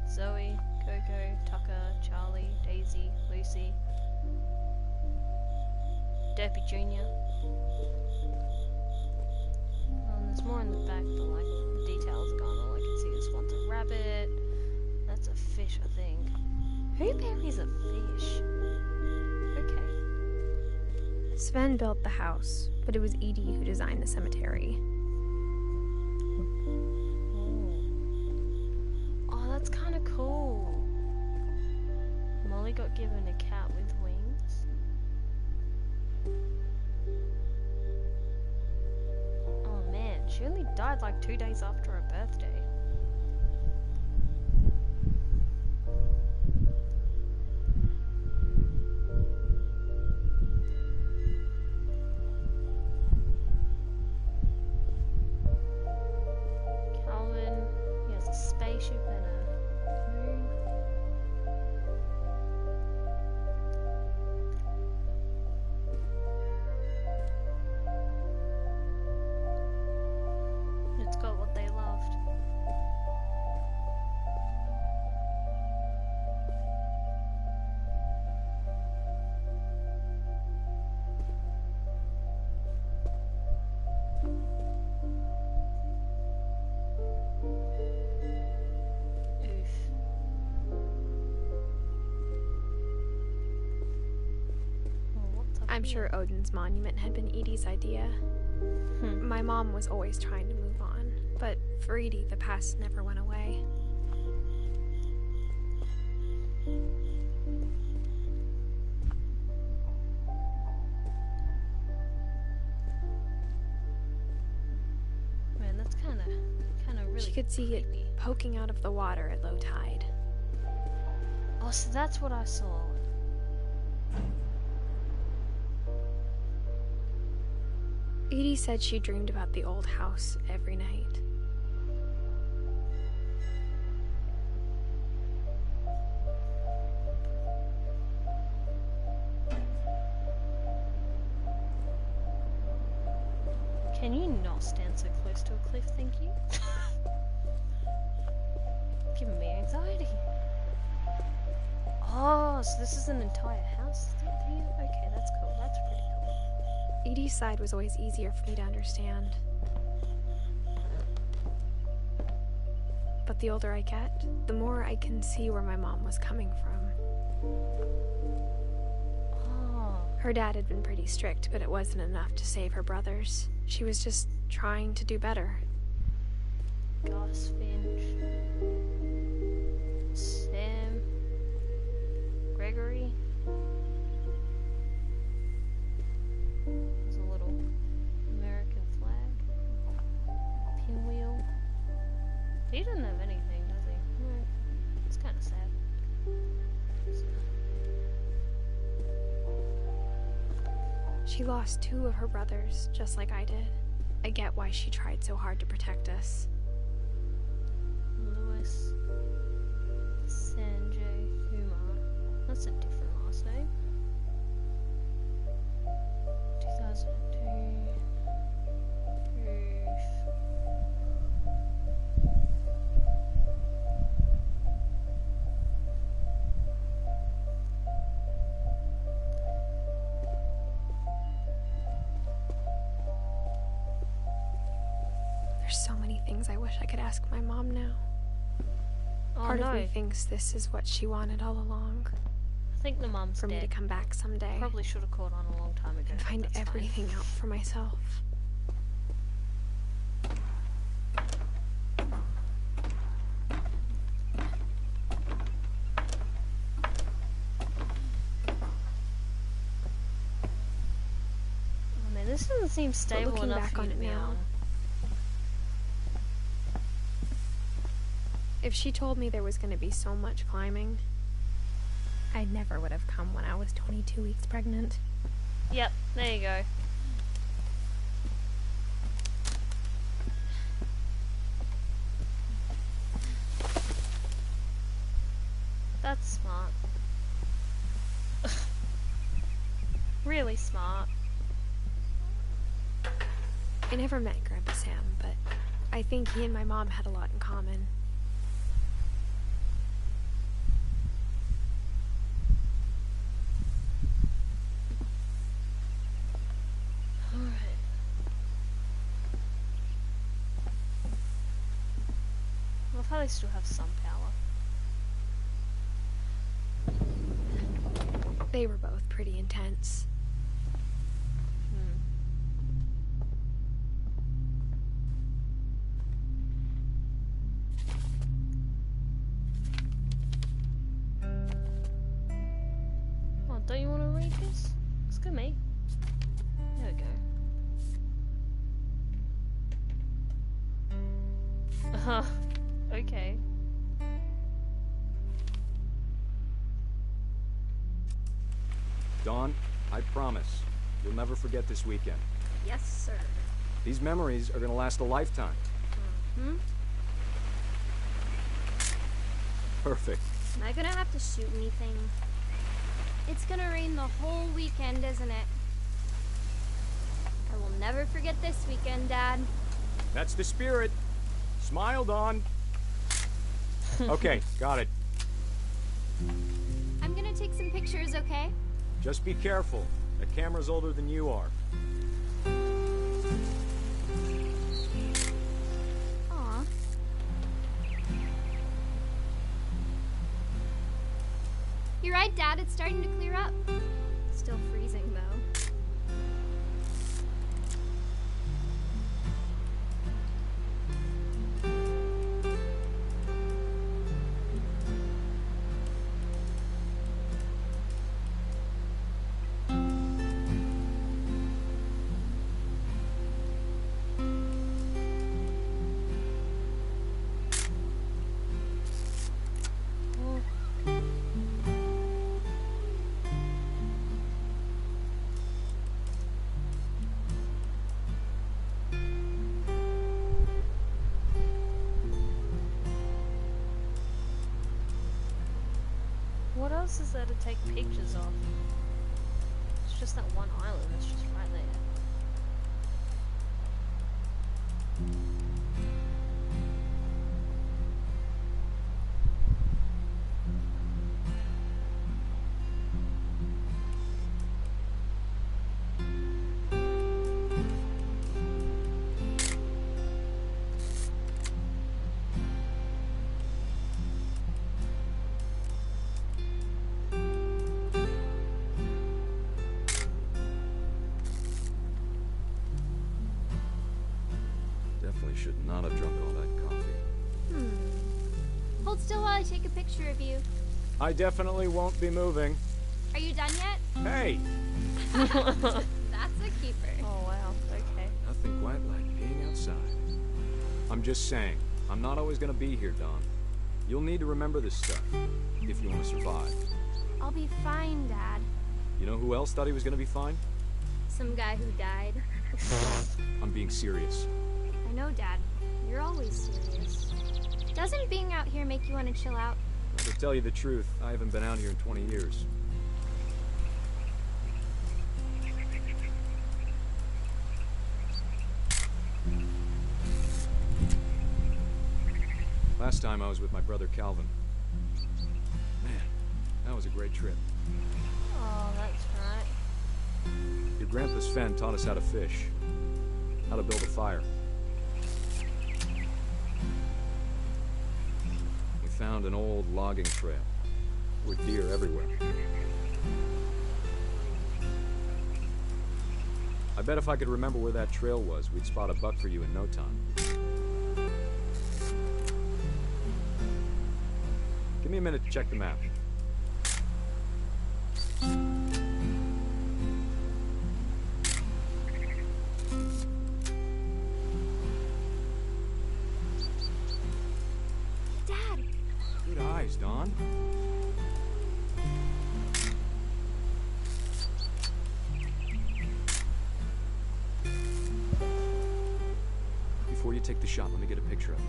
Zoe, Coco, Tucker, Charlie, Daisy, Lucy, Derpy Jr. And there's more in the back, but like the details are gone. All I can see is one's a rabbit. That's a fish, I think. Who buries a fish? Okay. Sven built the house, but it was Edie who designed the cemetery. Oh, that's kind of cool. Molly got given a cat with wings. Oh man, she only died like 2 days after her birthday. Calvin, he has a spaceship and a moon. It's got what they loved. Oof. Well, what's up I'm here? sure Odin's monument had been Edie's idea. My mom was always trying to move on, but for Edie, the past never went away. Man, that's kind of really. She could see it creepy. poking out of the water at low tide. Oh, so that's what I saw. Edie said she dreamed about the old house every night. Can you not stand so close to a cliff, thank you? Giving me anxiety. Oh, so this is an entire house thing? Okay, that's cool. That's pretty cool. Edie's side was always easier for me to understand. But the older I get, the more I can see where my mom was coming from. Oh, Her dad had been pretty strict, but it wasn't enough to save her brothers. She was just trying to do better. Gus Finch. Sam. Gregory. There's a little American flag. Pinwheel. He doesn't have anything, does he? No. It's kind of sad. She lost 2 of her brothers, just like I did. I get why she tried so hard to protect us. Lewis. Sanjay Kumar. That's a different last name. 2002. Oof. There's so many things I wish I could ask my mom now. Oh Part no. of me thinks this is what she wanted all along. I think the mum's For me to dead. come back someday Probably should have caught on a long time ago. and but find that's fine. everything out for myself. Oh man, this doesn't seem stable looking enough back for you on to it be now, on. If she told me there was going to be so much climbing, I never would have come when I was 22 weeks pregnant. Yep, there you go. That's smart. Really smart. I never met Grandpa Sam, but I think he and my mom had a lot in common. Alright. I love how they still have some power. They were both pretty intense. Oh, don't you want to read this? It's good, me. There we go. Okay. Dawn, I promise, you'll never forget this weekend. Yes, sir. These memories are gonna last a lifetime. Hmm? Perfect. Am I gonna have to shoot anything? It's gonna rain the whole weekend, isn't it? I will never forget this weekend, Dad. That's the spirit. Smile, Dawn. Okay, got it. I'm gonna take some pictures, okay? Just be careful. That camera's older than you are. Aw. You're right, Dad. It's starting to clear up. Still freezing, though. What else is there to take pictures of? It's just that one island that's just right there. Definitely should not have drunk all that coffee. Hold still while I take a picture of you. I definitely won't be moving. Are you done yet? Hey! That's a keeper. Oh wow, okay. Nothing quite like being outside. I'm just saying, I'm not always gonna be here, Dawn. You'll need to remember this stuff, if you want to survive. I'll be fine, Dad. You know who else thought he was gonna be fine? Some guy who died. I'm being serious. I know, Dad. You're always serious. Doesn't being out here make you want to chill out? To tell you the truth, I haven't been out here in 20 years. Last time I was with my brother Calvin. Man, that was a great trip. Oh, that's right. Your grandpa Sven taught us how to fish, how to build a fire. We found an old logging trail. There were deer everywhere. I bet if I could remember where that trail was, we'd spot a buck for you in no time. Give me a minute to check the map. Dad, eyes, Don. Before you take the shot, let me get a picture of you.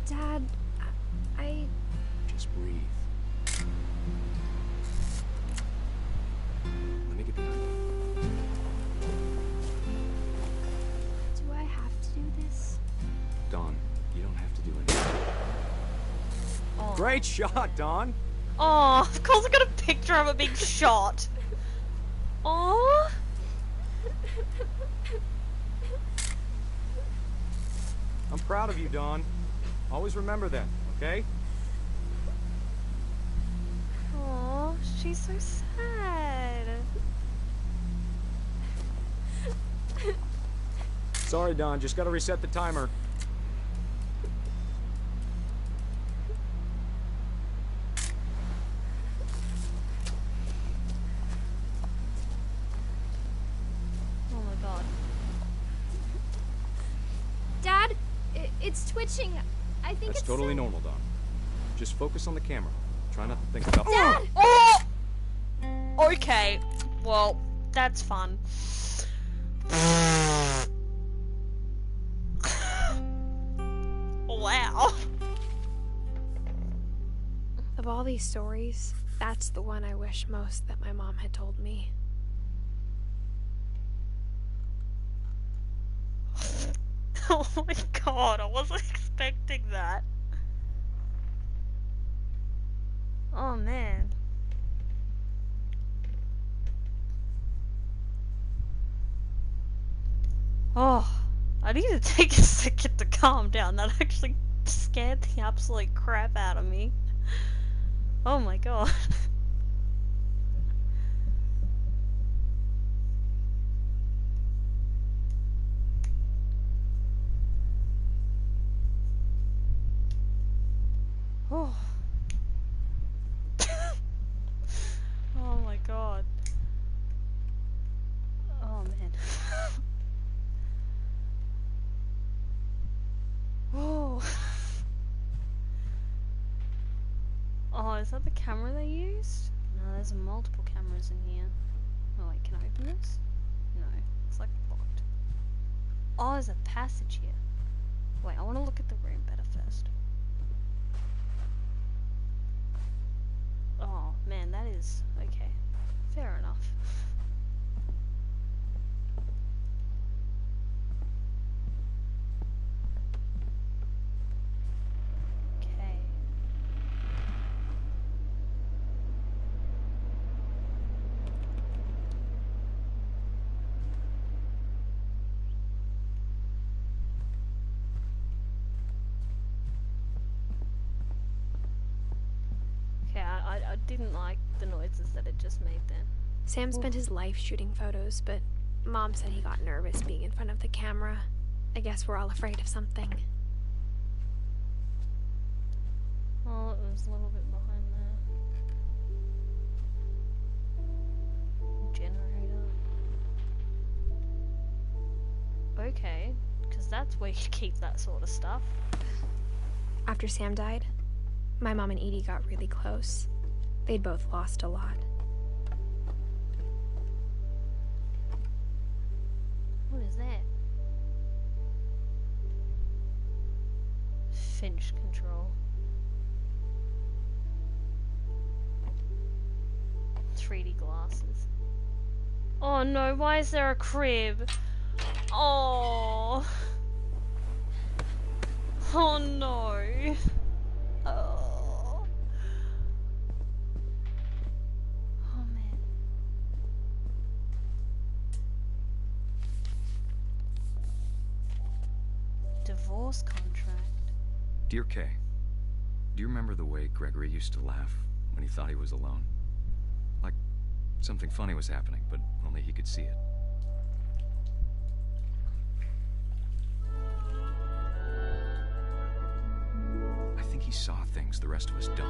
Dad, I... Just breathe. Let me get behind you. Do I have to do this? Don, you don't have to do anything. Oh. Great shot, Don! Oh, of course I got a picture of it being shot. Oh. I'm proud of you, Don. Always remember that, okay? Oh, she's so sad. Sorry, Don. Just gotta reset the timer. Oh my god. Dad, it's twitching. I think That's it's totally normal, Don. Just focus on the camera. Try not to think about... Dad! Oh! Okay. Well, that's fun. Wow. Of all these stories, that's the one I wish most that my mom had told me. Oh my god, I wasn't expecting that. Oh man. Oh, I need to take a second to calm down. That actually scared the absolute crap out of me. Oh my god. Oh. Oh my god. Oh man. Oh. Oh, is that the camera they used? No, there's multiple cameras in here. Oh wait, can I open this? No, it's like locked. Oh, there's a passage here. Wait, I want to look at the room better first. Oh man, that is okay. Fair enough. Okay. Okay, I didn't like the noises that it just made then. Sam spent his life shooting photos, but Mom said he got nervous being in front of the camera. I guess we're all afraid of something. Oh, it was a little bit behind there. Generator. Okay, because that's where you keep that sort of stuff. After Sam died, my mom and Edie got really close. They'd both lost a lot. What is that? Finch control. 3D glasses. Oh no, why is there a crib? Oh. Oh no. Oh. Oh man. Divorce contract. Dear Kay, do you remember the way Gregory used to laugh when he thought he was alone? Like something funny was happening, but only he could see it. I think think he saw things the rest of us don't.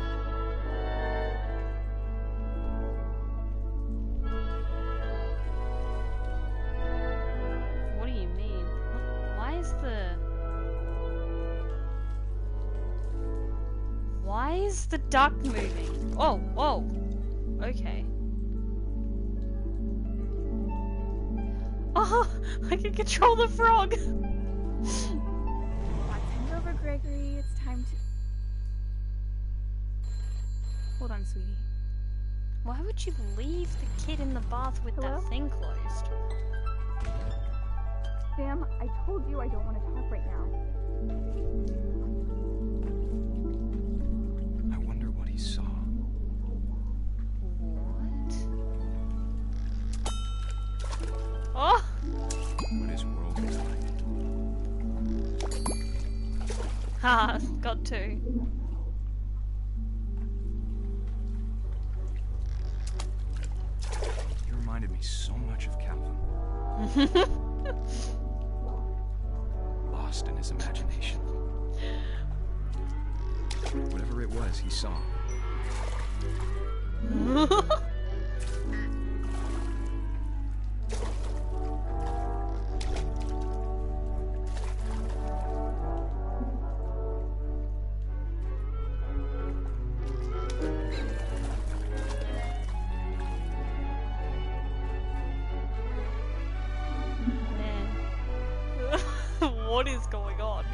What do you mean? Why is the duck moving? Oh, whoa. Okay. Oh, I can control the frog. Send over, Gregory. It's time to... Hold on, sweetie. Why would you leave the kid in the bath with Hello? that thing closed? Sam, I told you I don't want to talk right now. I wonder what he saw. What? Oh! What his world was like. Haha, got two. He reminded me so much of Calvin. Lost in his imagination. Whatever it was he saw. Man. What is going on?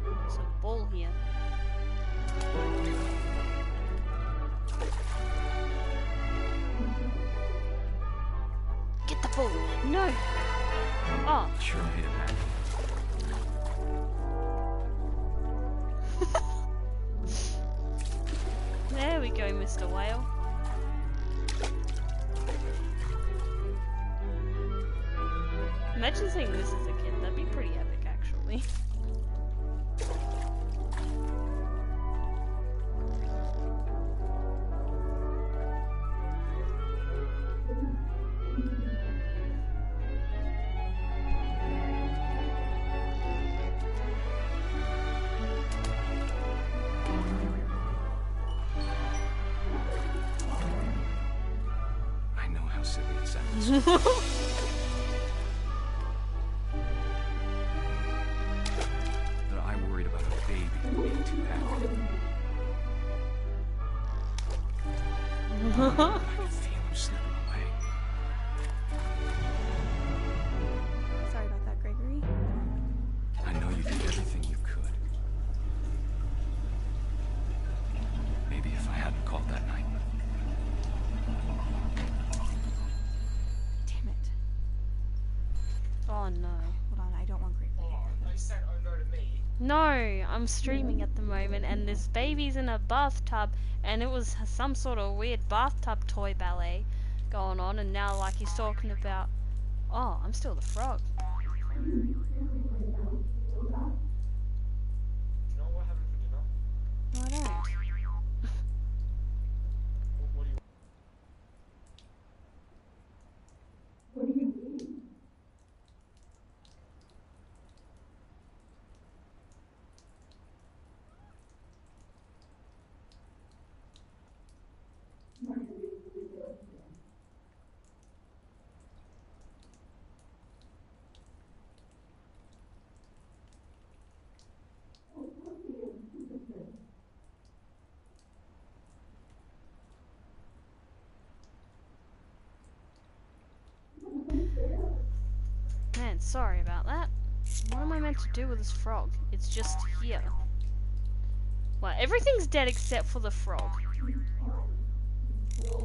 There's a ball here. Get the ball! No! Oh. Sure made him happy. There we go, Mr. Whale. Imagine seeing this as a kid, that'd be pretty epic actually. I know how silly it sounds. That I worried about a baby being too happy. I could feel him slipping away. Sorry about that, Gregory. I know you did everything you could. Maybe if I hadn't called that night. Damn it. Oh no. Hold on, I don't want Gregory. They sent over to me. No, I'm streaming at the moment and this baby's in a bathtub and it was some sort of weird bathtub toy ballet going on and now like he's talking about, oh, I'm still the frog. You know what happened for dinner? No, I don't. What do you Man, sorry about that. What am I meant to do with this frog? It's just here. Well, everything's dead except for the frog.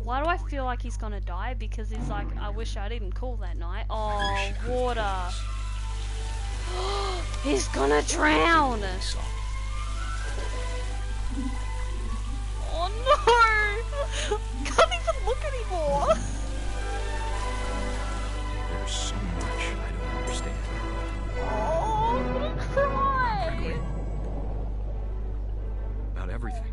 Why do I feel like he's gonna die? Because he's like, I wish I didn't call that night. Oh, water. He's gonna drown! Oh no! Can't even look anymore! There's so much I don't understand. Oh, I'm gonna cry! About everything.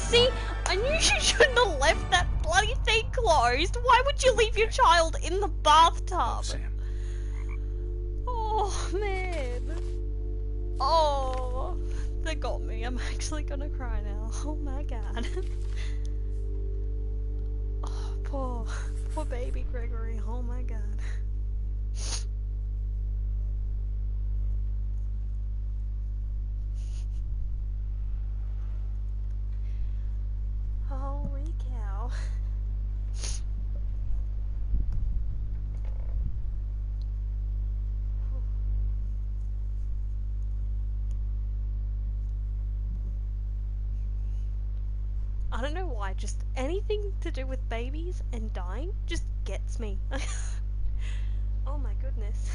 See, I knew you shouldn't have left that bloody thing closed. Why would you leave your child in the bathtub? Sam. Oh, man. Oh, they got me. I'm actually gonna cry now. Oh my god. Oh, poor baby Gregory. Oh my god. Holy cow. I don't know why, just anything to do with babies and dying just gets me. Oh my goodness.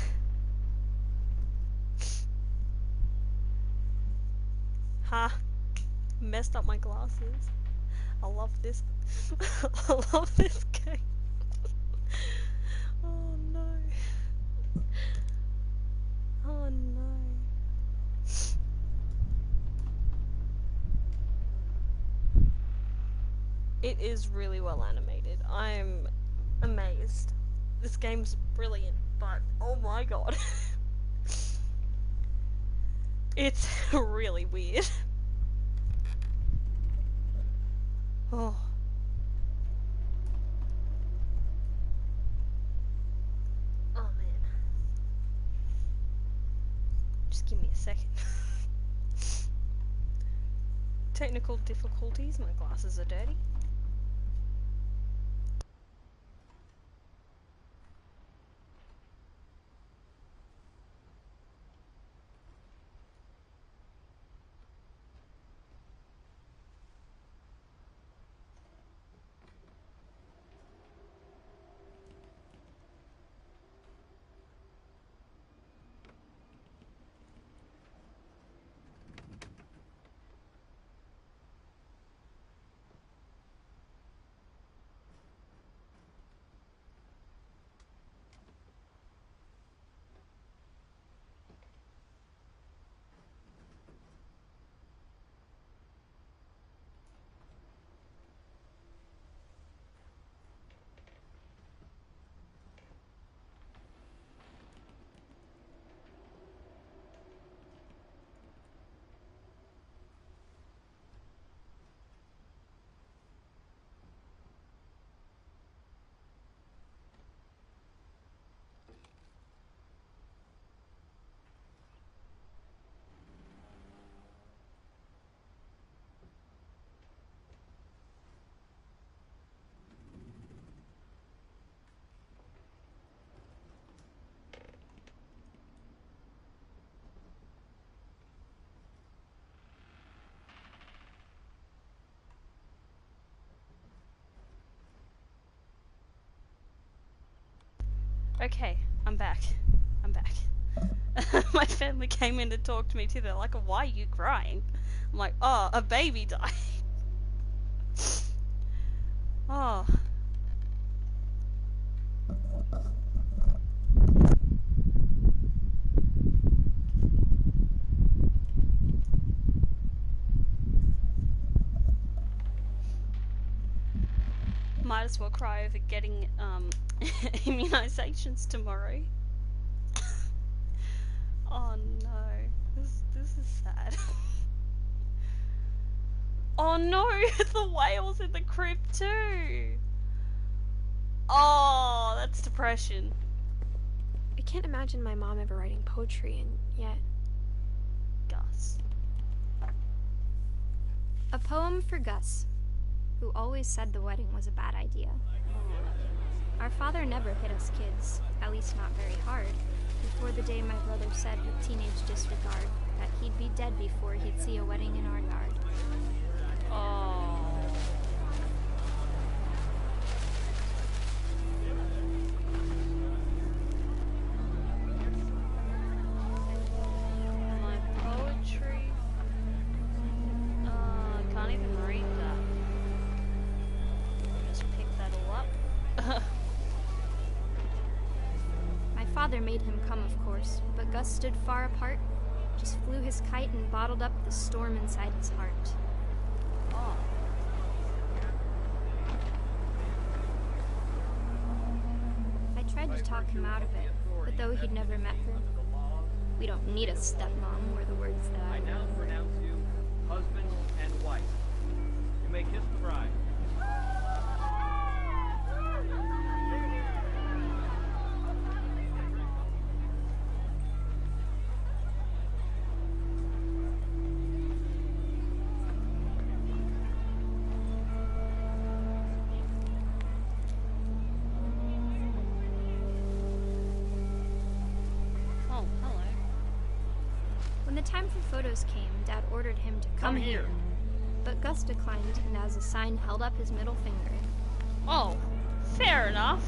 Ha! Messed up my glasses. I love this. I love this game. Oh no. Oh no. It is really well animated. I'm amazed. This game's brilliant, but oh my god. It's really weird. Oh. Oh man. Just give me a second. Technical difficulties, my glasses are dirty. Okay, I'm back. I'm back. My family came in to talk to me too. They're like, why are you crying? I'm like, oh, a baby died. Oh. Might as well cry over getting immunizations tomorrow. Oh no, this is sad. Oh no, the whale's in the crib too. Oh, that's depression. I can't imagine my mom ever writing poetry, and yet... Gus. A poem for Gus, who always said the wedding was a bad idea. Our father never hit us kids, at least not very hard, before the day my brother said with teenage disregard that he'd be dead before he'd see a wedding in our yard. Oh. My poetry. I can't even read that. Just pick that all up. My father made him come, of course, but Gus stood far apart, just flew his kite and bottled up the storm inside his heart. Oh. to talk him out of it, but though he'd never met her, we don't need a stepmom were the words that I now remember. pronounce you husband and wife. You may kiss the bride. Oh, hello. When the time for photos came, Dad ordered him to come here. But Gus declined, and as a sign held up his middle finger. Oh, fair enough.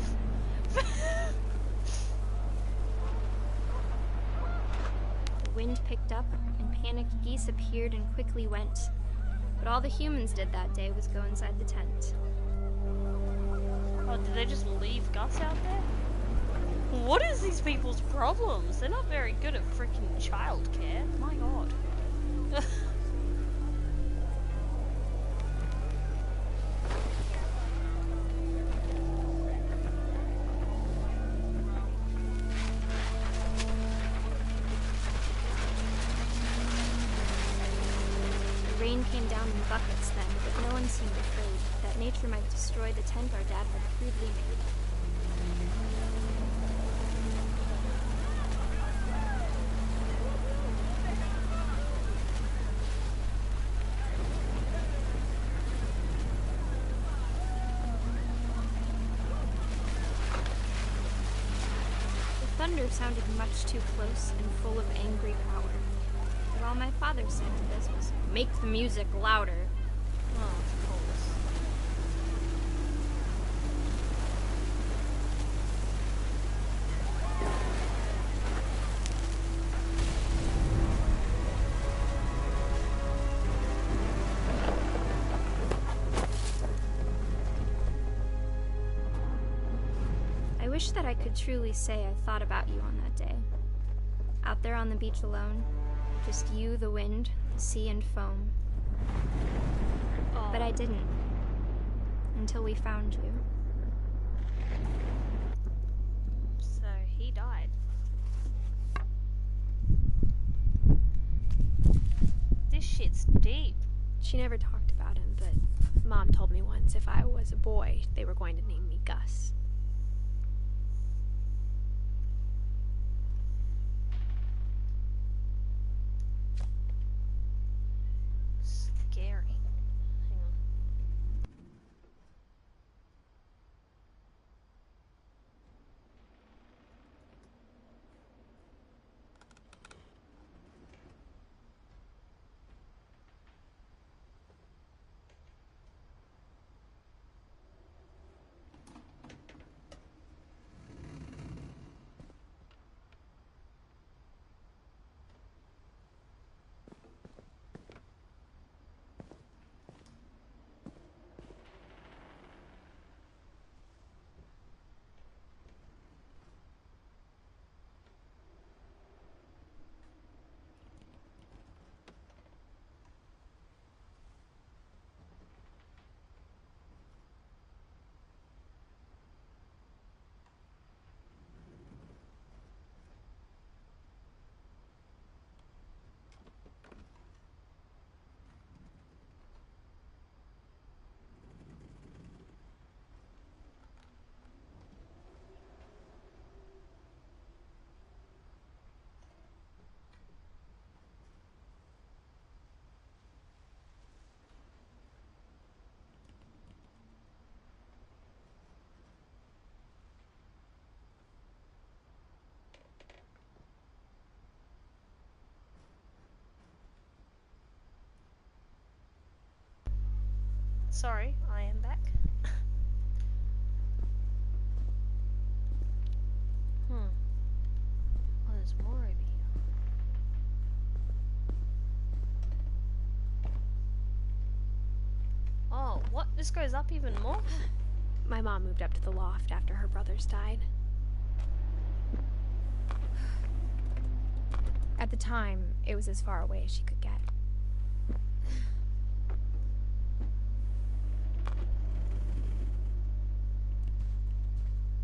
The wind picked up, and panicked geese appeared and quickly went. But all the humans did that day was go inside the tent. Oh, did they just leave Gus out there? What is these people's problems? They're not very good at freaking childcare. My god. The rain came down in buckets then, but no one seemed afraid that nature might destroy the tent our dad had crudely made. The thunder sounded much too close and full of angry power. But all my father said to this was, "Make the music louder." Oh, of course. I wish that I could truly say I thought about you on that day. Out there on the beach alone, just you, the wind, the sea, and foam. But I didn't. Until we found you. So he died. This shit's deep. She never talked about him, but Mom told me once if I was a boy, they were going to name me Gus. Scary. Hang on. Sorry, I am back. Oh, there's more over here. Oh, what? This goes up even more? My mom moved up to the loft after her brothers died. At the time, it was as far away as she could get.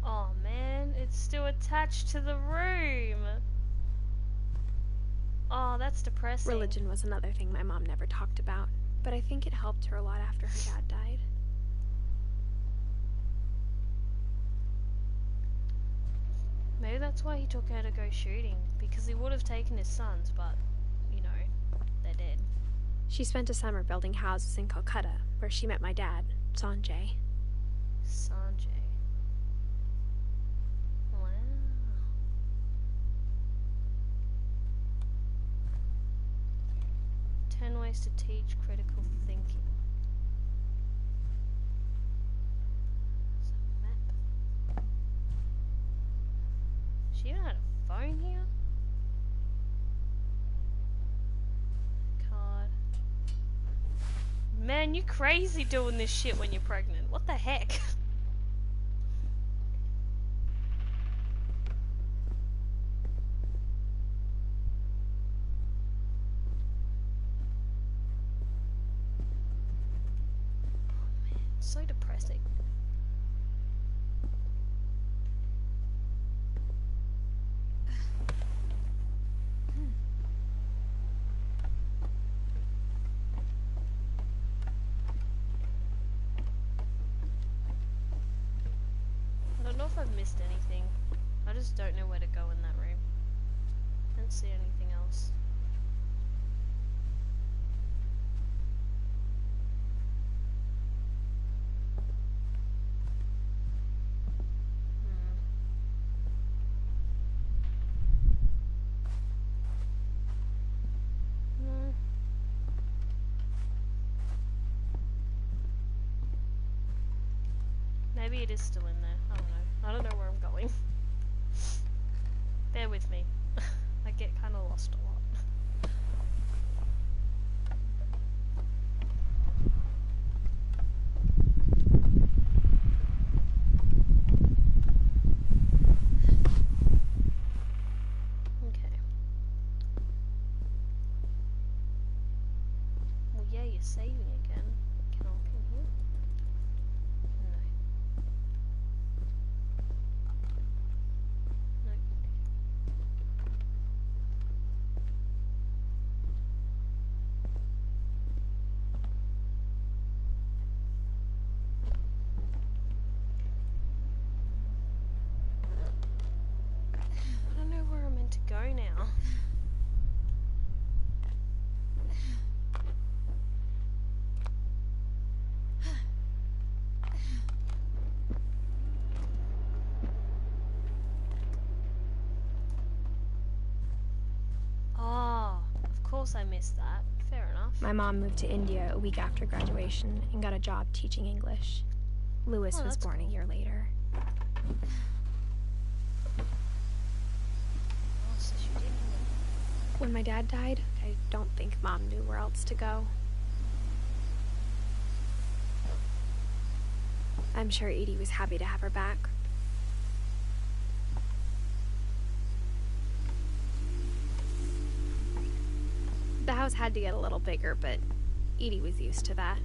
Oh man, it's still attached to the room. Oh, that's depressing. Religion was another thing my mom never talked about, but I think it helped her a lot after her dad died. Maybe that's why he took her to go shooting, because he would have taken his sons, but, you know, they're dead. She spent a summer building houses in Calcutta, where she met my dad, Sanjay. Sanjay. Wow. "10 ways to teach critical thinking." There's a map. She even had a phone here? Card. Man, you crazy doing this shit when you're pregnant. What the heck? So depressing. I don't know if I've missed anything. I just don't know where to go in that room. I don't see anything else. Maybe it is still in there. I don't know. I don't know where I'm going. Bear with me. I get kind of lost a lot. Okay. Well, yeah, you're saving again. Can I look in here? No. Nope. I don't know where I'm meant to go now. Oh, of course I missed that. Fair enough. My mom moved to India a week after graduation and got a job teaching English. Lewis Oh, was that's born a year later. Oh, so she did leave. When my dad died, I don't think Mom knew where else to go. I'm sure Edie was happy to have her back. The house had to get a little bigger, but Edie was used to that.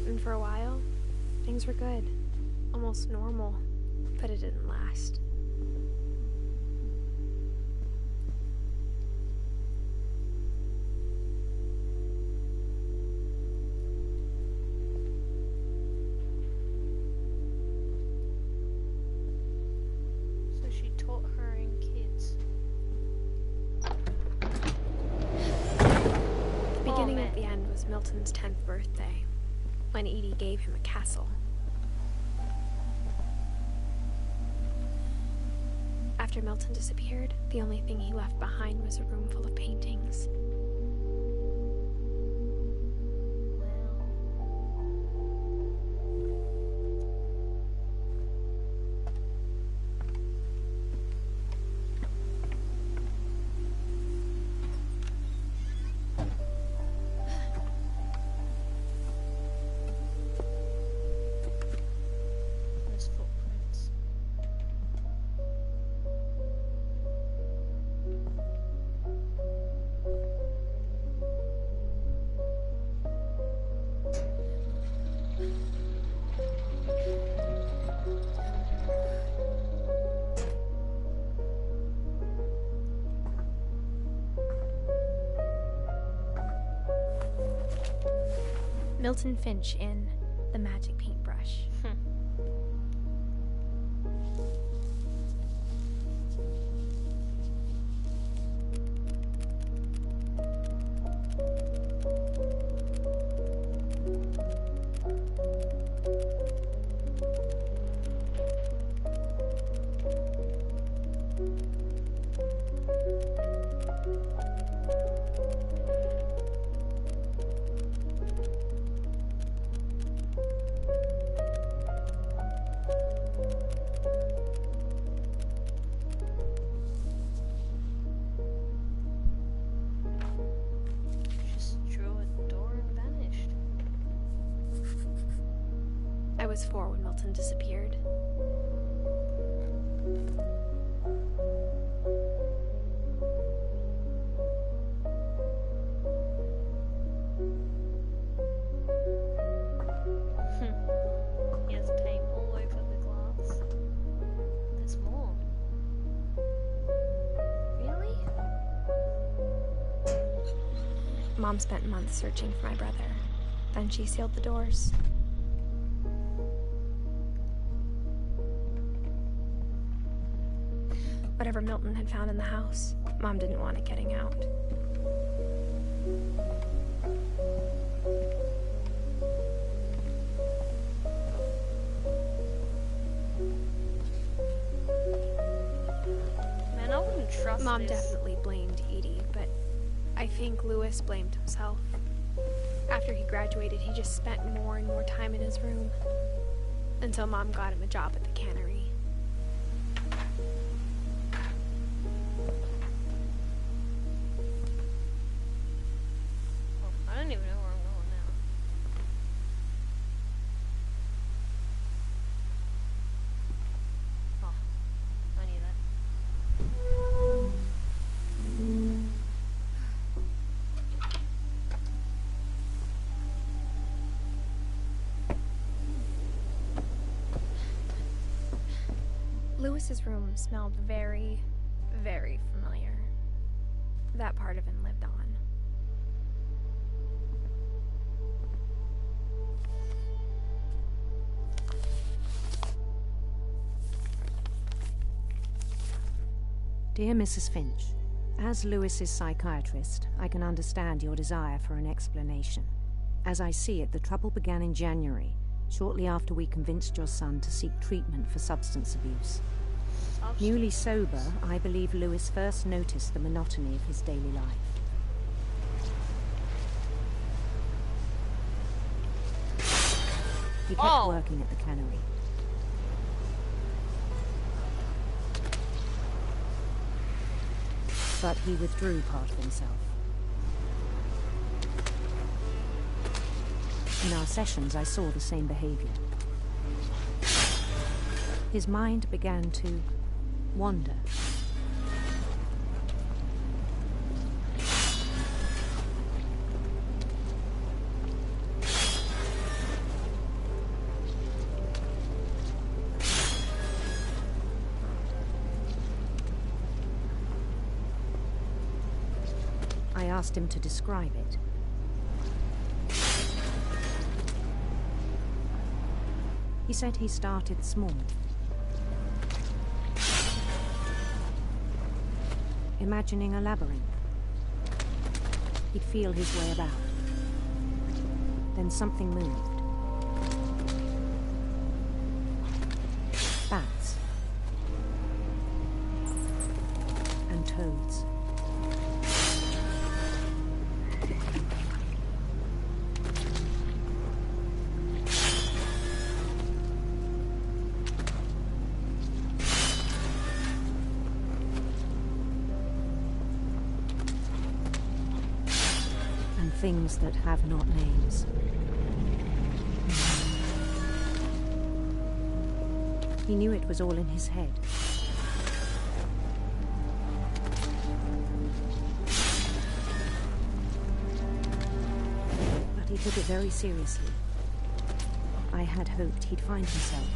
And for a while, things were good. Almost normal. But it didn't last. So she taught her own kids. The beginning of the end was Milton's 10th birthday, when Edie gave him a castle. After Milton disappeared, the only thing he left behind was a room full of paintings. There's footprints. Milton Finch in The Magic Paintbrush. Just drew a door and vanished. I was 4 when Milton disappeared. He has paint all over the glass. There's more. Really? Mom spent months searching for my brother. Then she sealed the doors. Whatever Milton had found in the house, Mom didn't want it getting out. Man, I wouldn't trust Mom this. definitely blamed Edie, but I think Lewis blamed himself. After he graduated, he just spent more and more time in his room. Until Mom got him a job at the cannery. Oh, I don't even know where I'm going now. Oh, I knew that. Lewis's room smelled very, very familiar. That part of him lived on. Dear Mrs. Finch, as Lewis's psychiatrist, I can understand your desire for an explanation. As I see it, the trouble began in January, shortly after we convinced your son to seek treatment for substance abuse. Newly sober, I believe Lewis first noticed the monotony of his daily life. He kept working at the cannery. But he withdrew part of himself. In our sessions, I saw the same behavior. His mind began to wander. I asked him to describe it. He said he started small. Imagining a labyrinth. He'd feel his way about. Then something moved. Bats. And toads. Things that have not names. He knew it was all in his head. But he took it very seriously. I had hoped he'd find himself.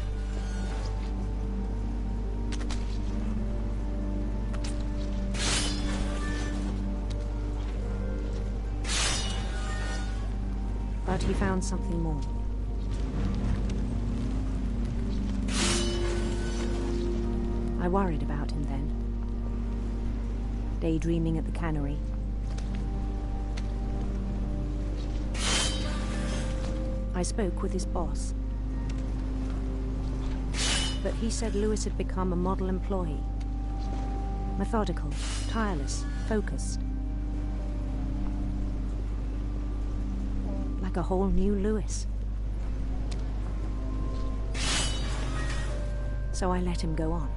But he found something more. I worried about him then. Daydreaming at the cannery. I spoke with his boss. But he said Lewis had become a model employee. Methodical, tireless, focused. Like a whole new Lewis. So I let him go on.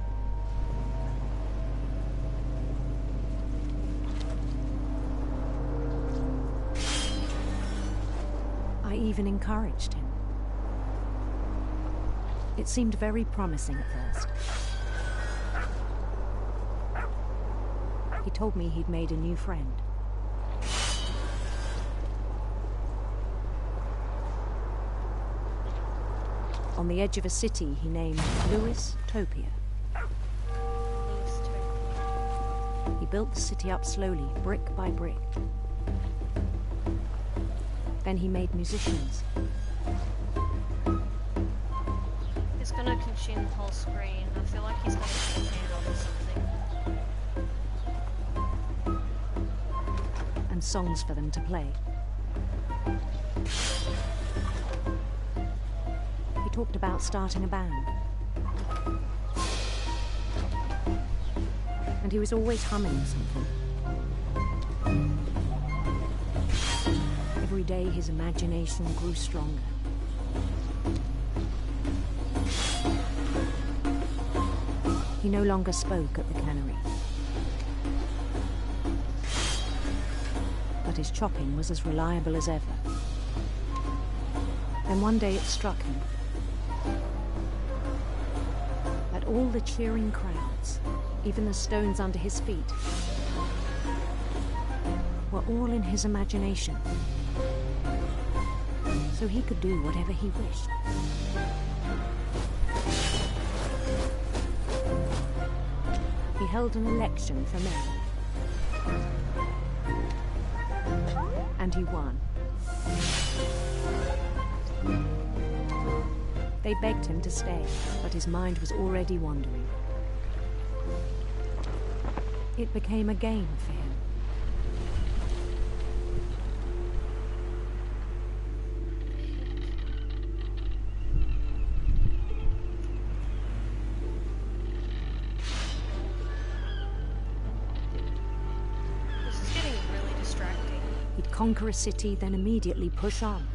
I even encouraged him. It seemed very promising at first. He told me he'd made a new friend. On the edge of a city he named Lewis Topia. He built the city up slowly, brick by brick. Then he made musicians. He's gonna consume the whole screen. I feel like he's gonna put his hand on something. And songs for them to play. He talked about starting a band. And he was always humming something. Every day his imagination grew stronger. He no longer spoke at the cannery. But his chopping was as reliable as ever. Then one day it struck him that all the cheering crowds, even the stones under his feet, were all in his imagination. So he could do whatever he wished. He held an election for mayor. And he won. They begged him to stay, but his mind was already wandering. It became a game for him. Conquer a city, then immediately push on.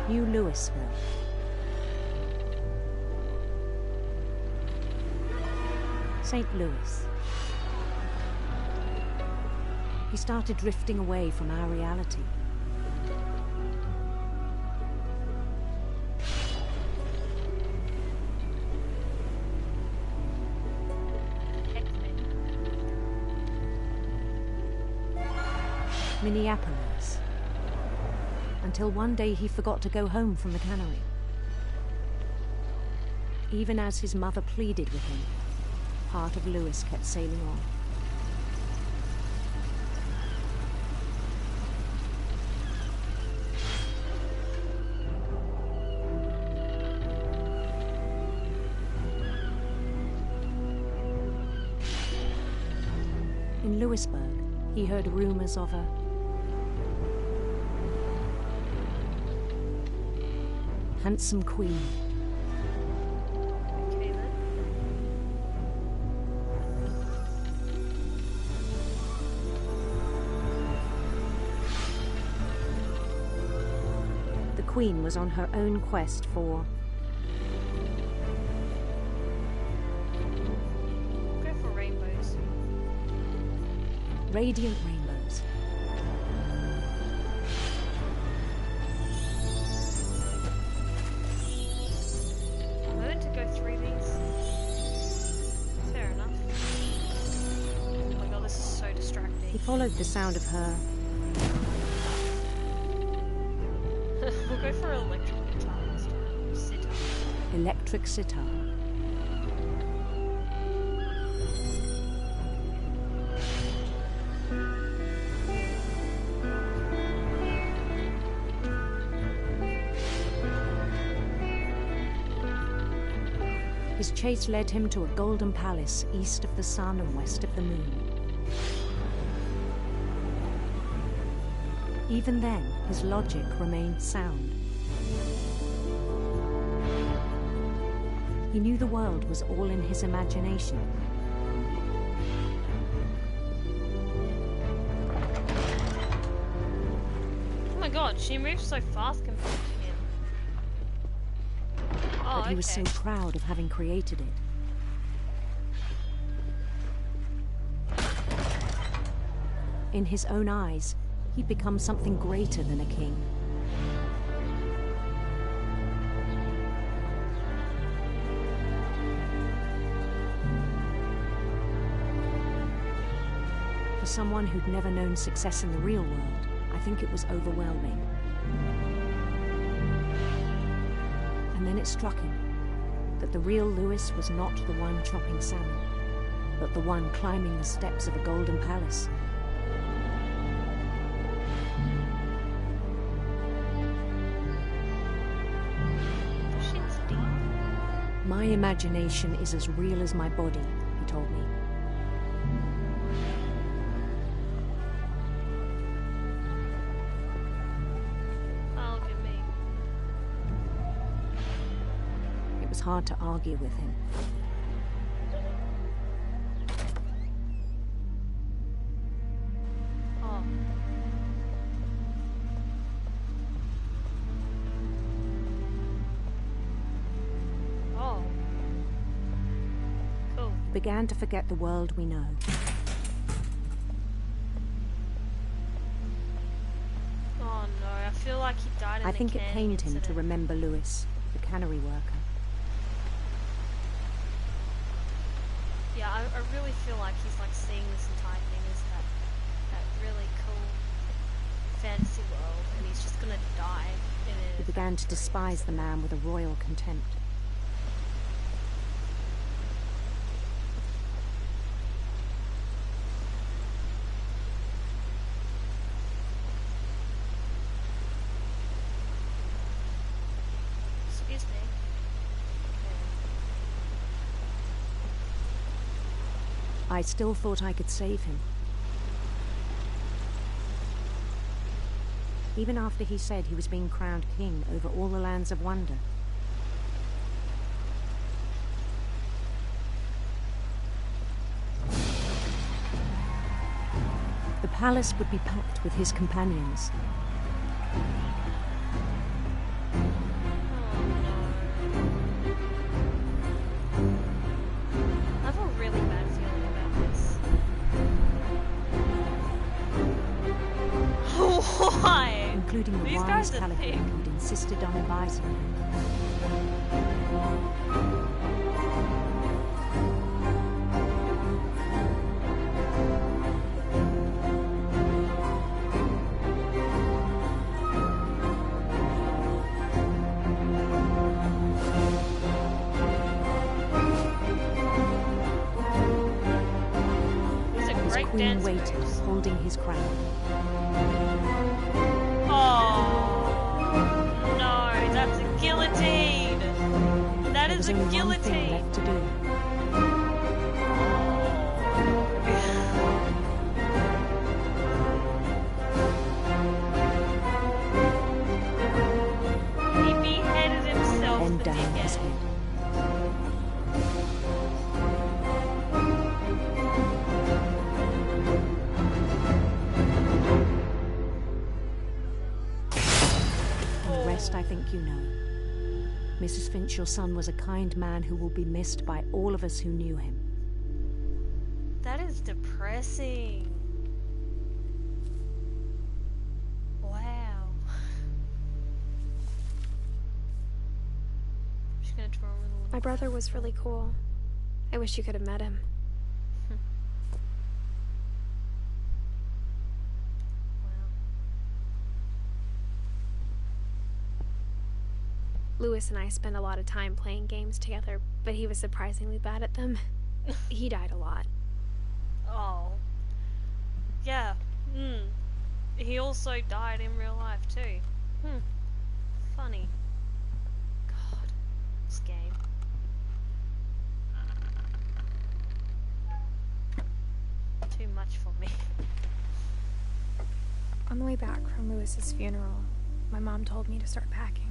New Louisville. St. Louis. He started drifting away from our reality. Minneapolis. Until one day he forgot to go home from the cannery. Even as his mother pleaded with him, part of Lewis kept sailing on. In Lewisburg, he heard rumors of a handsome queen. Okay then. The queen was on her own quest for Go for rainbows. radiant rainbows. I meant to go through these. Fair enough. Oh my god, this is so distracting. He followed the sound of her We'll go for electric guitar this time. Sitar. Electric sitar. His chase led him to a golden palace east of the sun and west of the moon. Even then, his logic remained sound. He knew the world was all in his imagination. Oh my god, she moves so fast compared to him. Oh, But he was so okay. proud of having created it. In his own eyes, he'd become something greater than a king. For someone who'd never known success in the real world, I think it was overwhelming. And then it struck him that the real Lewis was not the one chopping salmon, but the one climbing the steps of a golden palace. My imagination is as real as my body, he told me. Oh, look at me. It was hard to argue with him. Oh. Oh. Cool. He began to forget the world we know. Oh no, I feel like he died in I the think it canning pained him to incident. remember Lewis, the cannery worker. Yeah, I really feel like he's like seeing this entire thing as that really cool fantasy world, and he's just gonna die in it. He began to despise the man with a royal contempt. Excuse me. I still thought I could save him. Even after he said he was being crowned king over all the lands of wonder. The palace would be packed with his companions. I have a really bad feeling about this. Why? Including the These wise guys are Calico thick. who'd insisted on advising him. He's a His great queen dance waited, moves. holding his crown. Oh no, that's a guillotine. That There is was a only one thing guillotine. left to do. He beheaded himself. Bend the down dickhead. his head. And the rest I think you know. Mrs. Finch, your son was a kind man who will be missed by all of us who knew him. That is depressing. Wow. Just gonna draw with a little My brother was really cool. I wish you could have met him. Lewis and I spent a lot of time playing games together, but he was surprisingly bad at them. He died a lot. Oh. Yeah. He also died in real life too. Funny. God. This game. Too much for me. On the way back from Lewis's funeral, my mom told me to start packing.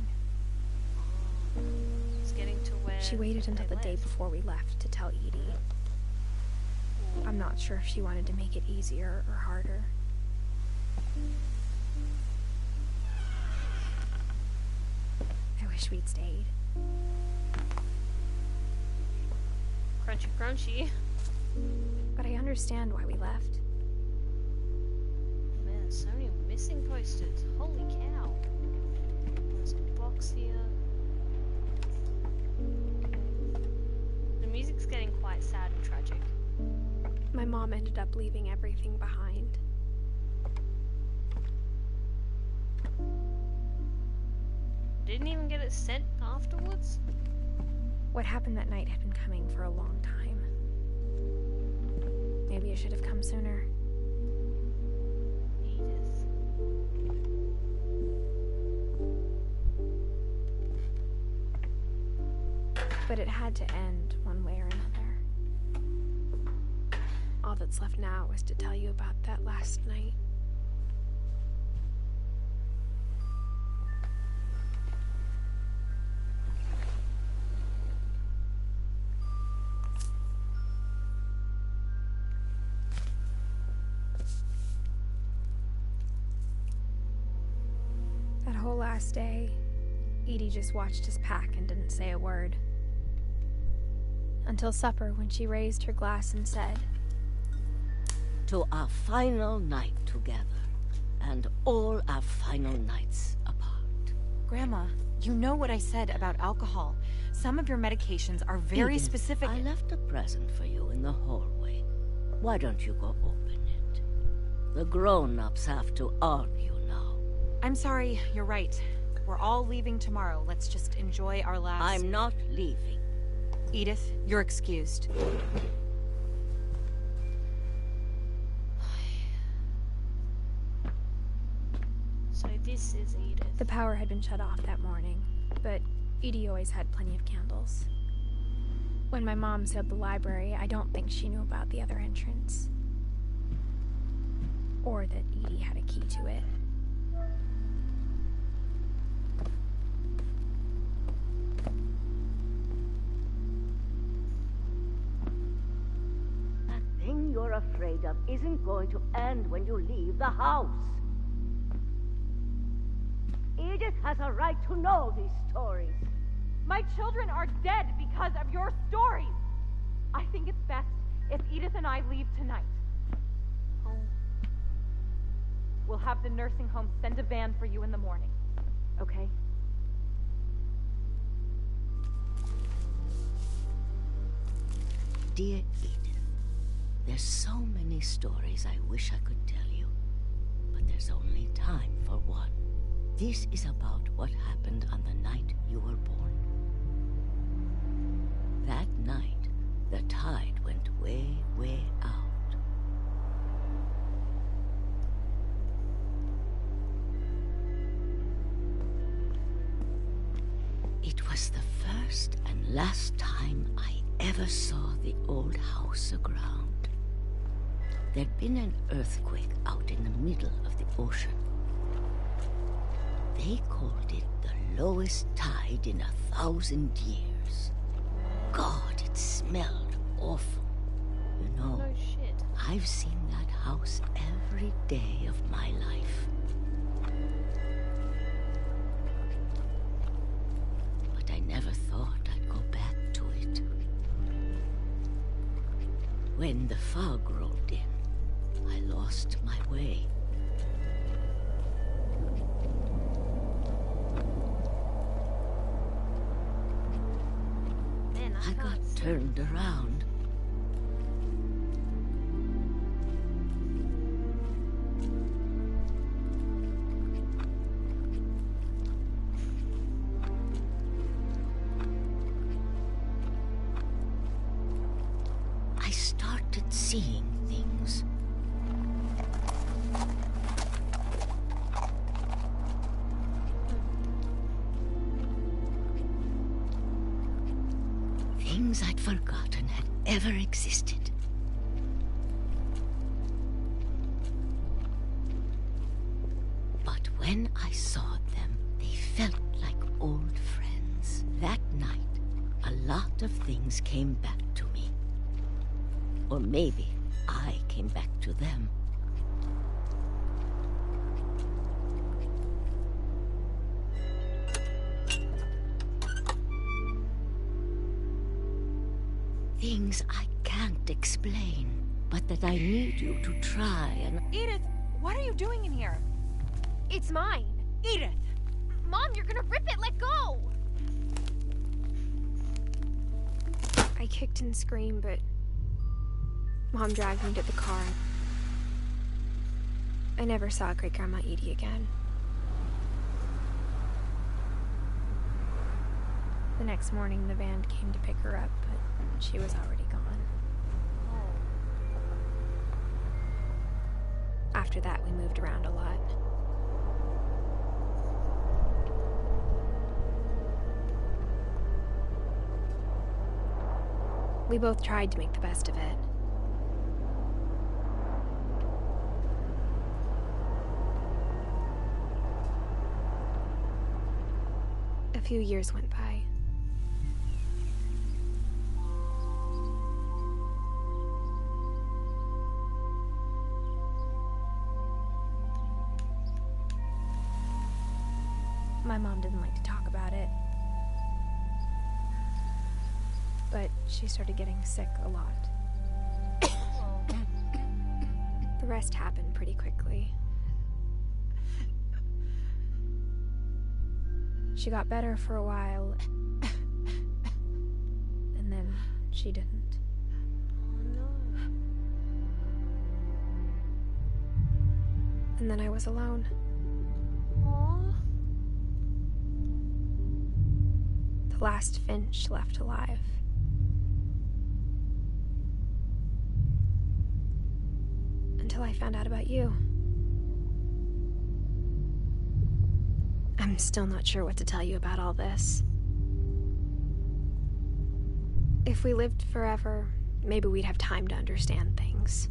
It's getting to where She waited until the day before we left to tell Edie. I'm not sure if she wanted to make it easier or harder. I wish we'd stayed. Crunchy, crunchy. But I understand why we left. Man, there's so many missing posters. Holy cow. There's a box here. Okay. The music's getting quite sad and tragic. My mom ended up leaving everything behind. Didn't even get it sent afterwards? What happened that night had been coming for a long time. Maybe it should have come sooner. Edith. But it had to end one way or another. All that's left now is to tell you about that last night. That whole last day, Edie just watched us pack and didn't say a word. Until supper, when she raised her glass and said, "To our final night together, and all our final nights apart." Grandma, you know what I said about alcohol. Some of your medications are very Edith, specific. I left a present for you in the hallway. Why don't you go open it? The grown-ups have to argue now. I'm sorry, you're right. We're all leaving tomorrow. Let's just enjoy our last... I'm not leaving. Edith, you're excused. So this is Edith. The power had been shut off that morning, but Edie always had plenty of candles. When my mom sealed the library, I don't think she knew about the other entrance. Or that Edie had a key to it. That thing you're afraid of isn't going to end when you leave the house. Edith has a right to know these stories. My children are dead because of your stories. I think it's best if Edith and I leave tonight. Oh. We'll have the nursing home send a van for you in the morning, okay? Dear Edith, there's so many stories I wish I could tell you, but there's only time for one. This is about what happened on the night you were born. That night, the tide went way, way out. It was the first and last time I ever saw the old house aground. There'd been an earthquake out in the middle of the ocean. They called it the lowest tide in 1,000 years. God, it smelled awful. You know, No shit. I've seen that house every day of my life. But I never thought I'd go back to it. When the fog rolled in, I lost my way. Man, I got turned around. seeing things. Things I'd forgotten had ever existed. But when I saw them, they felt like old friends. That night, a lot of things came back to me. Or maybe I came back to them. Things I can't explain, but that I need you to try and... Edith, what are you doing in here? It's mine. Edith! Mom, you're gonna rip it! Let go! I kicked and screamed, but Mom dragged me to the car. I never saw Great Grandma Edie again. The next morning, the van came to pick her up, but she was already gone. After that, we moved around a lot. We both tried to make the best of it. A few years went by. My mom didn't like to talk about it. But she started getting sick a lot. The rest happened pretty quickly. She got better for a while, and then she didn't. And then I was alone. The last Finch left alive. Until I found out about you. I'm still not sure what to tell you about all this. If we lived forever, maybe we'd have time to understand things.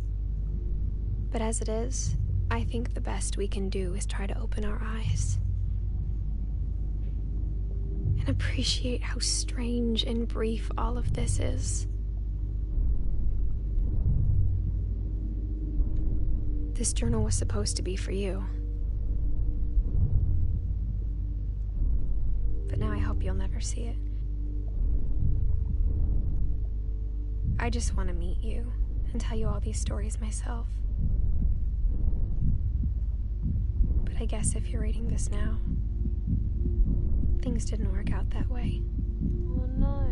But as it is, I think the best we can do is try to open our eyes. And appreciate how strange and brief all of this is. This journal was supposed to be for you. But now I hope you'll never see it. I just want to meet you and tell you all these stories myself. But I guess if you're reading this now, things didn't work out that way. Oh no.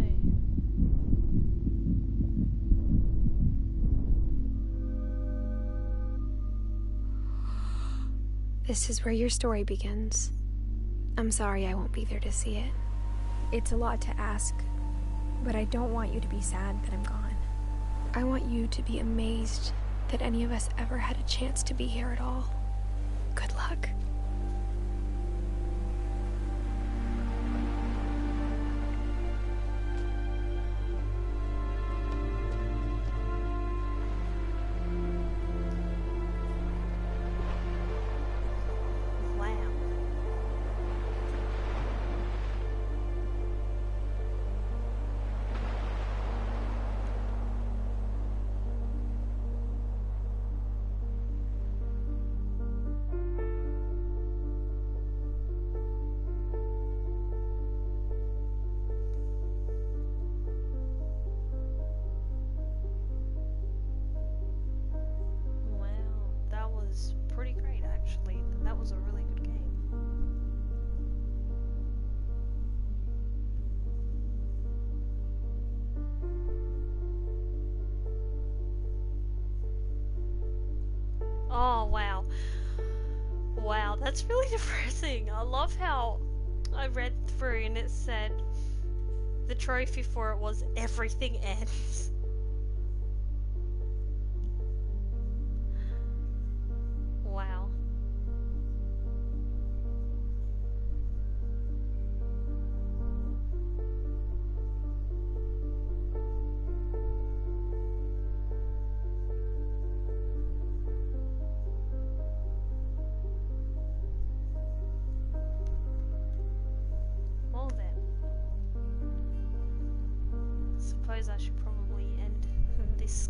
This is where your story begins. I'm sorry I won't be there to see it. It's a lot to ask, but I don't want you to be sad that I'm gone. I want you to be amazed that any of us ever had a chance to be here at all. Good luck. Pretty great, actually. That was a really good game. Oh, wow. Wow, that's really depressing. I love how I read through and it said the trophy for it was everything ends. suppose I should probably end this